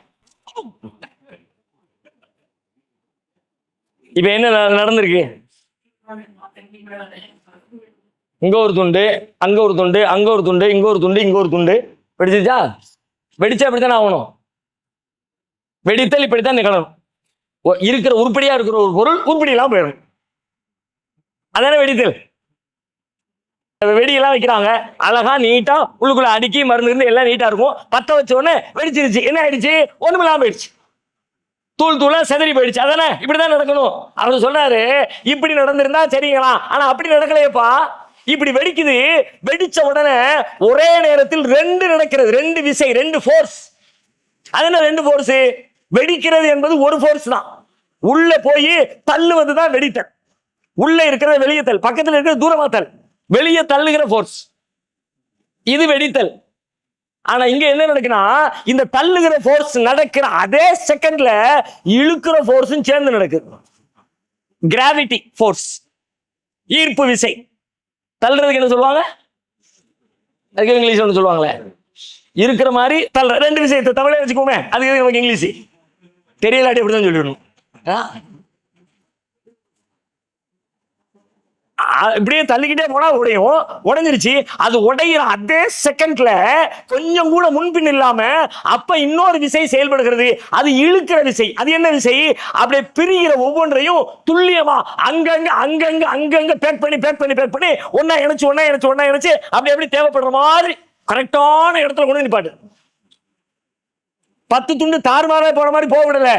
இப்ப என்ன நடந்திருக்கு? இங்க ஒரு துண்டு, அங்க ஒரு துண்டு, அங்க ஒரு துண்டு, இங்க ஒரு துண்டு, இங்க ஒரு துண்டு வெடிச்சிருச்சா? வெடிச்சா இப்படித்தானே ஆகணும். வெடித்தல் இப்படித்தான் நிகழணும். இருக்கிற உருப்படியா இருக்கிற ஒரு பொருள் உருப்படி எல்லாம் போயிடும், அதான வெடித்தல். வெடியெல்லாம் வைக்கிறாங்க, அழகா நீட்டா உள்ளுக்குள்ள அடுக்கி மருந்து இருந்து எல்லாம் நீட்டா இருக்கும். பத்த வச்ச உடனே வெடிச்சிருச்சு. என்ன ஆயிடுச்சு? ஒண்ணுமில்லாம போயிடுச்சு, தூள் தூளா செதறி போயிடுச்சு. அதானே இப்படிதான் நடக்கணும். அவர் சொல்றாரு, இப்படி நடந்திருந்தா சரிங்களா, ஆனா அப்படி நடக்கலையப்பா. இப்படி வெடிக்குது. வெடிச்ச உடனே ஒரே நேரத்தில் ரெண்டு நடக்கிறது, ரெண்டு விசை, ரெண்டு போர்ஸ். அது என்ன ரெண்டு போர்ஸ்? வெடிக்கிறது என்பது ஒரு போர்ஸ் தான், உள்ள போய் தள்ளுவது தான் வெடித்தல். உள்ள இருக்கிறத வெளியே தள், பக்கத்தில் இருக்கிறது தூரமா தள், வெளியே தள்ளுகிற போர்ஸ், இது வெடித்தல். ஆனா இங்க என்ன நடக்குன்னா, இந்த தள்ளுகிற போர்ஸ் நடக்கிற அதே செகண்ட்ல இழுக்கிற போர்ஸும் சேர்ந்து நடக்குது. கிராவிட்டி போர்ஸ், ஈர்ப்பு விசை. தள்ளுறதுக்கு என்ன சொல்லுவாங்க? அதுக்கு இங்கிலீஷ் ஒன்று சொல்லுவாங்களே, இருக்கிற மாதிரி தள்ள. ரெண்டு விஷயத்தை தமிழே வச்சுக்கோமே, அதுக்கு நமக்கு இங்கிலீஷ் தெரியலாட்டி அப்படிதான் சொல்லிடணும். இப்படியே தள்ளிக்கிட்டே போனா உடையும். உடைஞ்சிருச்சு. அது உடையிற அதே செகண்ட்ல கொஞ்சம் கூட முன்பின் இல்லாம அப்ப இன்னொரு விசை செயல்படுகிறது, அது இழுக்கிற விசை. அது என்ன விசை? அப்படியே பிரிகிற ஒவ்வொன்றையும் துல்லியமா அங்கங்க அங்கங்க அங்கங்க பேக் பண்ணி ஒன்னா இணைச்சு அப்படி தேவைப்படுற மாதிரி கரெக்டான இடத்துல கொண்டு நிப்பாட்டு. 10 துண்டு தாறுமாறா போற மாதிரி போக விடல.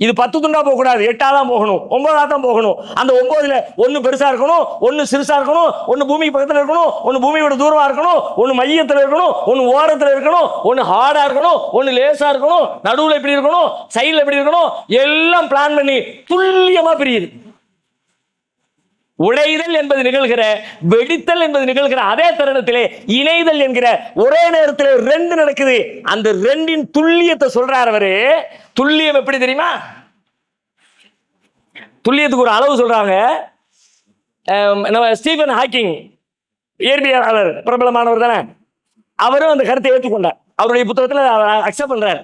இது 10 துண்டா போகக்கூடாது, 8ஆ தான் போகணும், 9ஆ தான் போகணும். அந்த 9ல ஒன்னு பெருசா இருக்கணும், ஒன்னு சிறுசா இருக்கணும், ஒன்னு பூமி பக்கத்துல இருக்கணும், ஒன்னு பூமியோட தூரமா இருக்கணும், ஒன்னு மையத்துல இருக்கணும், ஒன்னு ஓரத்துல இருக்கணும், ஒன்னு ஹார்டா இருக்கணும், ஒன்னு லேசா இருக்கணும், நடுவுல எப்படி இருக்கணும், சைடுல எப்படி இருக்கணும், எல்லாம் பிளான் பண்ணி துல்லியமா பிரியுது. உடைதல் என்பது நிகழ்கிற, வெடித்தல் என்பது நிகழ்கிற அதே தருணத்திலே இணைதல் என்கிற ஒரே நேரத்தில் 2 நடக்குது. அந்த 2இன் துல்லியத்தை சொல்றார் அவரு. துல்லியம் எப்படி தெரியுமா? துல்லியத்துக்கு ஒரு அளவு சொல்றாங்க. நம்ம ஸ்டீஃபன் ஹாக்கிங் இயற்பியலாளர், பிரபலமானவர் தானே, அவரும் அந்த கருத்தை ஏற்றுக்கொண்டார். அவருடைய புத்தகத்தில் அக்செப்ட் பண்றார்.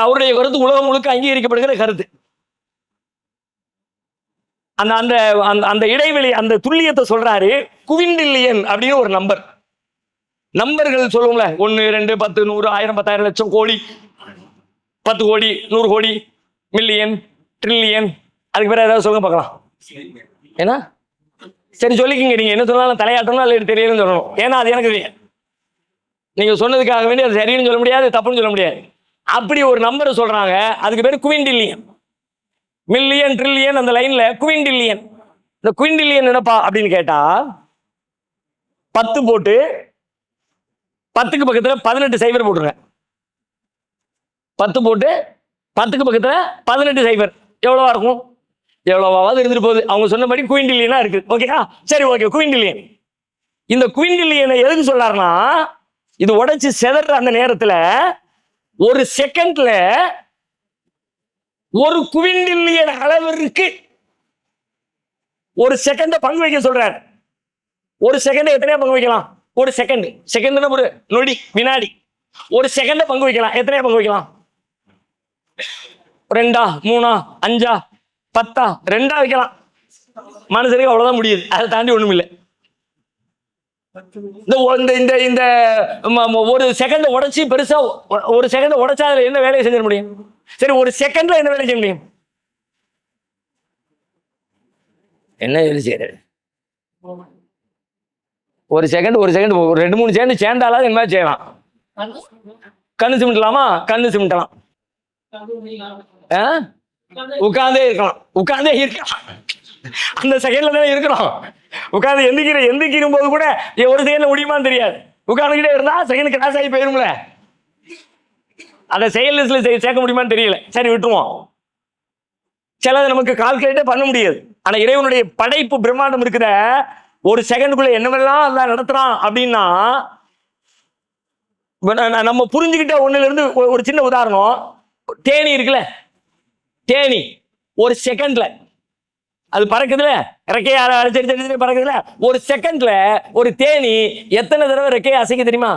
அவருடைய கருத்து உலகம் முழுக்க அங்கீகரிக்கப்படுகிற கருத்து. அந்த அந்த அந்த இடைவெளி, அந்த துல்லியத்தை சொல்றாரு. குவிண்டில்லியன் அப்படின்னு ஒரு நம்பர்கள் சொல்லுவோம்ல, 1 2 10 100 1000 10,000 லட்சம் கோடி, 10 கோடி 100 கோடி மில்லியன் ட்ரில்லியன். அதுக்கு பேர் ஏதாவது சொல்லுங்க பார்க்கலாம். ஏன்னா சரி சொல்லிக்கிங்க, நீங்க என்ன சொன்னாலும் தலையாட்டணும் அல்ல தெரியலன்னு சொல்லணும். ஏன்னா அது எனக்கு தெரியும். நீங்க சொன்னதுக்காக வேண்டி அது சரின்னு சொல்ல முடியாது, தப்புன்னு சொல்ல முடியாது. அப்படி ஒரு நம்பரை சொல்றாங்க, அதுக்கு பேர் குவிண்டில்லியன். மில்லியன் ட்ரில்லியன் அந்த லைன்ல குவிண்டில்லியன். இந்த குவிண்டில்லியன் என்னப்பா அப்படின்னு கேட்டா, 10 போட்டு 10க்கு பக்கத்துல 18 சைபர் போட்டுருங்க. 10 போட்டு 10க்கு பக்கத்துல 18 சைபர் எவ்வளவா இருக்கும்? எவ்வளவாவது இருந்துட்டு போகுது. அவங்க சொன்னபடி குவிண்டில்லியனா இருக்கு. ஓகேயா? சரி, ஓகே. குவிண்டில்லியன். இந்த குவிண்டில்லியனை எதுக்கு சொல்றாருன்னா, இது உடைச்சு செதற அந்த நேரத்துல ஒரு செகண்ட்ல 1 குவிண்டில்லியன் அளவிற்கு ஒரு செகண்ட பங்கு வைக்க சொல்றாரு. ஒரு செகண்ட் எத்தனையா பங்கு வைக்கலாம்? ஒரு செகண்ட், செகண்ட் ஒரு நொடி, வினாடி. ஒரு செகண்ட பங்கு வைக்கலாம், எத்தனையா பங்கு வைக்கலாம்? 2 3 5 10 2 வைக்கலாம். மனுஷனுக்கு அவ்வளவுதான் முடியுது, அதை தாண்டி ஒண்ணும் இல்லை. இந்த இந்த ஒரு செகண்ட உடைச்சி பெருசா ஒரு செகண்ட உடைச்சா அதுல என்ன வேலையை செஞ்சிட முடியும்? சரி, ஒரு செகண்ட்ல என்ன வேலை செய்ய முடியும்? என்ன வேலை செய்யறது? ஒரு செகண்ட் ஒரு 2 3 செகண்ட் சேர்ந்தாலும் என்ன செய்யலாம்? கண்ணு சிமிட்டலாமா? கண்ணு சிமிட்டலாம். உட்கார்ந்தே இருக்கலாம். அந்த செகண்ட்ல தானே இருக்கிறோம். உட்கார்ந்து எந்திரிக்கும் போது கூட ஒரு செகண்ட்ல முடியுமான்னு தெரியாது. உட்கார்ந்துகிட்டே இருந்தா செகண்ட் கிராஸ் ஆகி போயிரும்ல. அதை செயல் லிஸ்ட்ல சேர்க்க முடியுமான்னு தெரியல. சரி, விட்டுருவோம். சிலதை நமக்கு கால்குலேட்டே பண்ண முடியாது. ஆனா இறைவனுடைய படைப்பு பிரம்மாண்டம் இருக்கிற ஒரு செகண்டுக்குள்ள என்னவெல்லாம் எல்லாம் நடத்துறான் அப்படின்னா, நம்ம புரிஞ்சுக்கிட்ட ஒண்ணுல இருந்து ஒரு சின்ன உதாரணம். தேனி இருக்குல்ல, தேனி ஒரு செகண்ட்ல அது பறக்குதுல, ரெக்கையை அரைச்சடி பறக்குதுல. ஒரு செகண்ட்ல ஒரு தேனி எத்தனை தடவை ரெக்கையை அசைக்க தெரியுமா?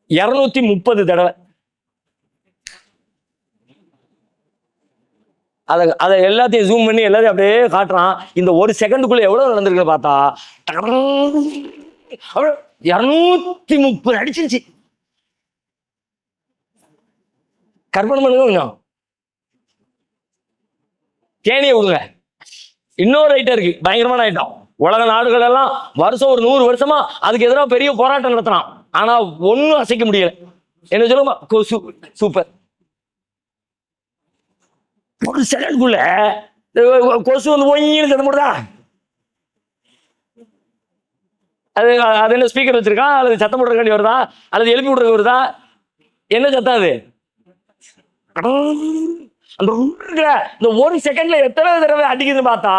230 தடவை. அதை எல்லாத்தையும் ஜூம் பண்ணி எல்லாத்தையும் அப்படியே காட்டுறான். இந்த ஒரு செகண்டுக்குள்ள எவ்வளவு நடந்திருக்கு பார்த்தா 230 அடிச்சிருச்சு. கற்பனை பண்ணுங்க கொஞ்சம். தேனியை விடுங்க. இன்னொரு ஐட்டம் இருக்கு, பயங்கரமான ஐட்டம். உலக நாடுகள் எல்லாம் வருஷம் ஒரு 100 வருஷமா அதுக்கு எதிராக பெரிய போராட்டம் நடத்தினான். ஆனா ஒன்னும் அசைக்க முடியல. என்ன சொல்லுமா? கொசு. சூப்பர். ஒரு செகண்ட்குள்ள கொசு வந்து ஒயின்னு சத்தம் போடுதா? அது என்ன ஸ்பீக்கர் வச்சிருக்கான், அல்லது சத்தம் போடுறதுக்காண்டி வருதா, அல்லது எழுப்பி விடுறது வருதா? என்ன சத்தம் அது? இந்த ஒரு செகண்ட்ல எத்தனை தடவை அடிக்குதுன்னு பார்த்தா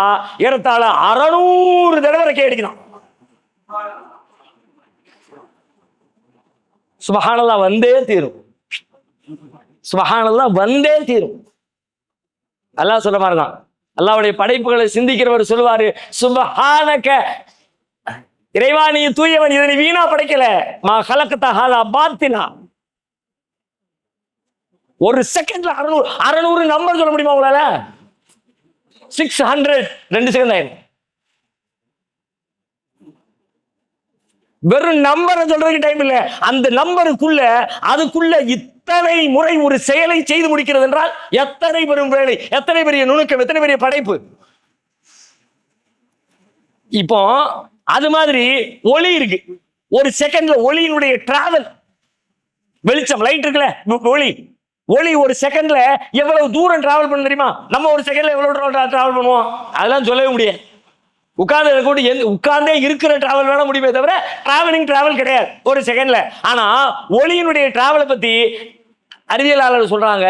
ஏறத்தாழ 600 தடவை ரெக்கை அடிக்கணும். சுபஹானல்லாஹ் வந்தே தீரும். சுபஹானல்லாஹ் வந்தே தீரும். அல்லாஹ் சொல்ல மாதிரிதான். அல்லாஹ்வுடைய படைப்புகளை சிந்திக்கிறவர் சொல்லுவாரு, சுபஹானக, இறைவா நீ தூயவன், இதனை வீணா படைக்கல. மா ஹலகத ஹாதா பாத்திலா. ஒரு செகண்ட்ல 600 நம்பர் சொல்ல முடியுமா உங்களால? 600 2 செகண்ட் ஆயிரும். வெறும் நம்பரை சொல்றதுக்கு டைம் இல்ல. அந்த நம்பருக்குள்ள அதுக்குள்ள இத்தனை முறை ஒரு செயலை செய்து முடிக்கிறது என்றால் எத்தனை பெரும் வேலை, எத்தனை பெரிய நுணுக்கம், எத்தனை பெரிய படைப்பு. இப்போ அது மாதிரி ஒளி இருக்கு. ஒரு செகண்ட்ல ஒளியினுடைய டிராவல், வெளிச்சம், லைட் இருக்குல்ல, ஒளி ஒளி ஒரு செகண்ட்ல எவ்வளவு தூரம் டிராவல் பண்ண தெரியுமா? நம்ம ஒரு செகண்ட்ல எவ்வளவு டிராவல் பண்ணுவோம் அதெல்லாம் சொல்லவே முடியாது. உட்கார்ந்தே இருக்கிற டிராவல் வேணா முடியுமே தவிர டிராவல் கிடையாது ஒரு செகண்ட்ல. ஆனா ஒளியினுடைய டிராவலை பத்தி அறிவியலாளர் சொல்றாங்க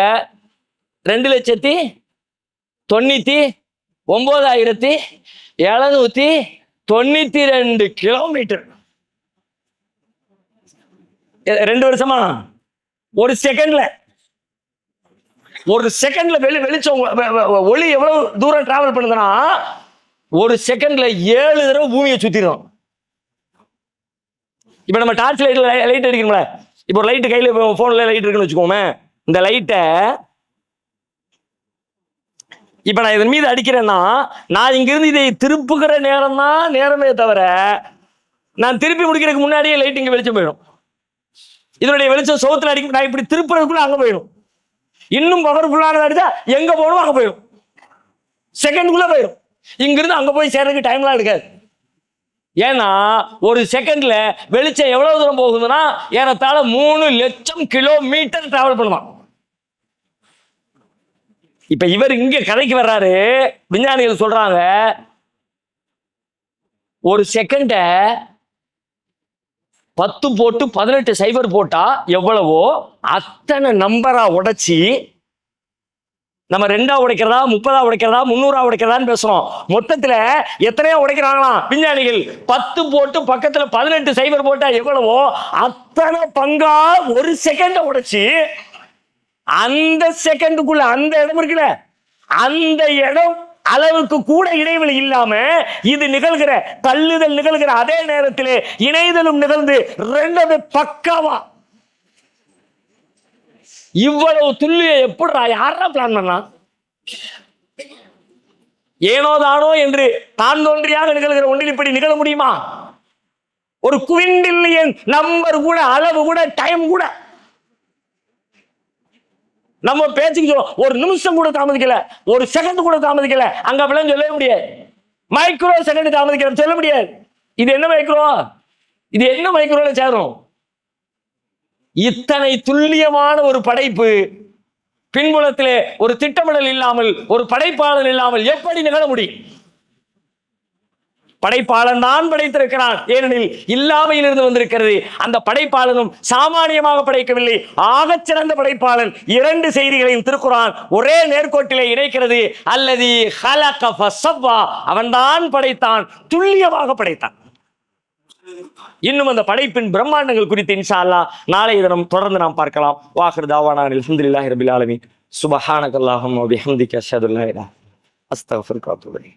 2,09,792 கிலோமீட்டர். 2 வருஷமா ஒரு செகண்ட்ல வெளிச்சம் ஒளி எவ்வளவு தூரம் டிராவல் பண்ணுதுன்னா ஒரு செகண்ட்ல 7 தடவை பூமியை சுத்திடும். இப்ப நம்ம டார்ச் லைட் அடிக்கணும்ல, இப்போ ஒரு லைட் கையில போன்ல லைட் இருக்குன்னு வச்சுக்கோமே, இந்த லைட்டை இப்ப நான் இதன் மீது அடிக்கிறேன்னா நான் இங்கிருந்து இதை திருப்புகிற நேரம் தான் நேரமே தவிர நான் திருப்பி முடிக்கிறதுக்கு முன்னாடியே லைட் இங்க வெளிச்சம் போயிடும். இதனுடைய வெளிச்சம் சோத்துல அடிக்கும், நான் இப்படி திருப்புறதுக்குள்ள அங்க போயிடும். இன்னும் பவர்ஃபுல்லானது அடிச்சா எங்க போகணும் அங்க போயிடும், செகண்ட்குள்ள போயிடும். இங்கிருந்து அங்க போய் சேர்றதுக்கு டைம்லாம் எடுக்காது. ஏன்னா ஒரு செகண்ட்ல வெளிச்சம் எவ்வளவு தூரம் போகுதுன்னா ஏறத்தாழ 3 லட்சம் கிலோமீட்டர் டிராவல் பண்ணுவான். இப்ப இவர் இங்க கதைக்கு வர்றாரு, விஞ்ஞானிகள் சொல்றாங்க ஒரு செகண்ட 10 போட்டு 18 சைபர் போட்டா எவ்வளவோ அத்தனை நம்பரா உடைச்சி நம்ம 2ஆ உடைக்கிறதா 30ஆ உடைக்கிறதா 300ஆ உடைக்கிறதான்னு பேசுறோம். மொத்தத்துல எத்தனையோ உடைக்கிறாங்களாம் விஞ்ஞானிகள். 10 போட்டு பக்கத்துல 18 சைபர் போட்டா எவ்வளவோ அத்தனை பங்கா ஒரு செகண்ட உடைச்சி அந்த செகண்டுக்குள்ள அந்த இடம் இருக்குல்ல, அந்த இடம் அளவுக்கு கூட இடைவெளி இல்லாம இது நிகழ்கிற தள்ளுதல் நிகழ்கிற அதே நேரத்திலே இணைதலும் நிகழ்ந்து 2 பக்காவா இவ்வளவு துல்லிய எப்படிடா யாரா பிளான் பண்ணா? ஏனோ தானோ என்று தான் தோன்றியாக நிகழ்கிற ஒன்றில் இப்படி நிகழ முடியுமா? ஒரு குவிண்டில்லியன் நம்பர் கூட அளவு கூட டைம் கூட நம்ம பேச்சுக்கு சொல்லுவோம், ஒரு நிமிஷம் கூட தாமதிக்கல, ஒரு செகண்ட் கூட தாமதிக்கல, அங்க அப்படிலாம் சொல்ல முடியாது. மைக்ரோ செகண்ட் தாமதிக்கல சொல்ல முடியாது. இது என்ன மைக்ரோல சேரும்? இத்தனை துல்லியமான ஒரு படைப்பு பின்புலத்திலே ஒரு திட்டமிடல் இல்லாமல் ஒரு படைப்பாளன் இல்லாமல் எப்படி நிகழ முடியும்? படைப்பாளன் தான் படைத்திருக்கிறான், ஏனெனில் இல்லாமையிலிருந்து வந்திருக்கிறது. அந்த படைப்பாளனும் சாமானியமாக படைக்கவில்லை, ஆகச்சிறந்த படைப்பாளன். 2 செய்திகளையும் திருக்குர்ஆன் ஒரே நேர்கோட்டிலே இணைக்கிறது. அல்லதி ஹலக ஃபஸவ்வா, அவன்தான் படைத்தான், துல்லியமாக படைத்தான். இன்னும் அந்த படைப்பின் பிரம்மாண்டங்கள் குறித்து இன்ஷா அல்லாஹ் நாளைய தினம் தொடர்ந்து நாம் பார்க்கலாம். வாஹிர் தாவானா அல்ஹம்துலில்லாஹி ரப்பில் ஆலமீன். சுப்ஹானக அல்லாஹும்ம வ பிஹம்திக அஷ்ஹது அல்லா இலாஹா இல்லா அன்த அஸ்தக்ஃபிருக வ அத்தூபு இலைக்.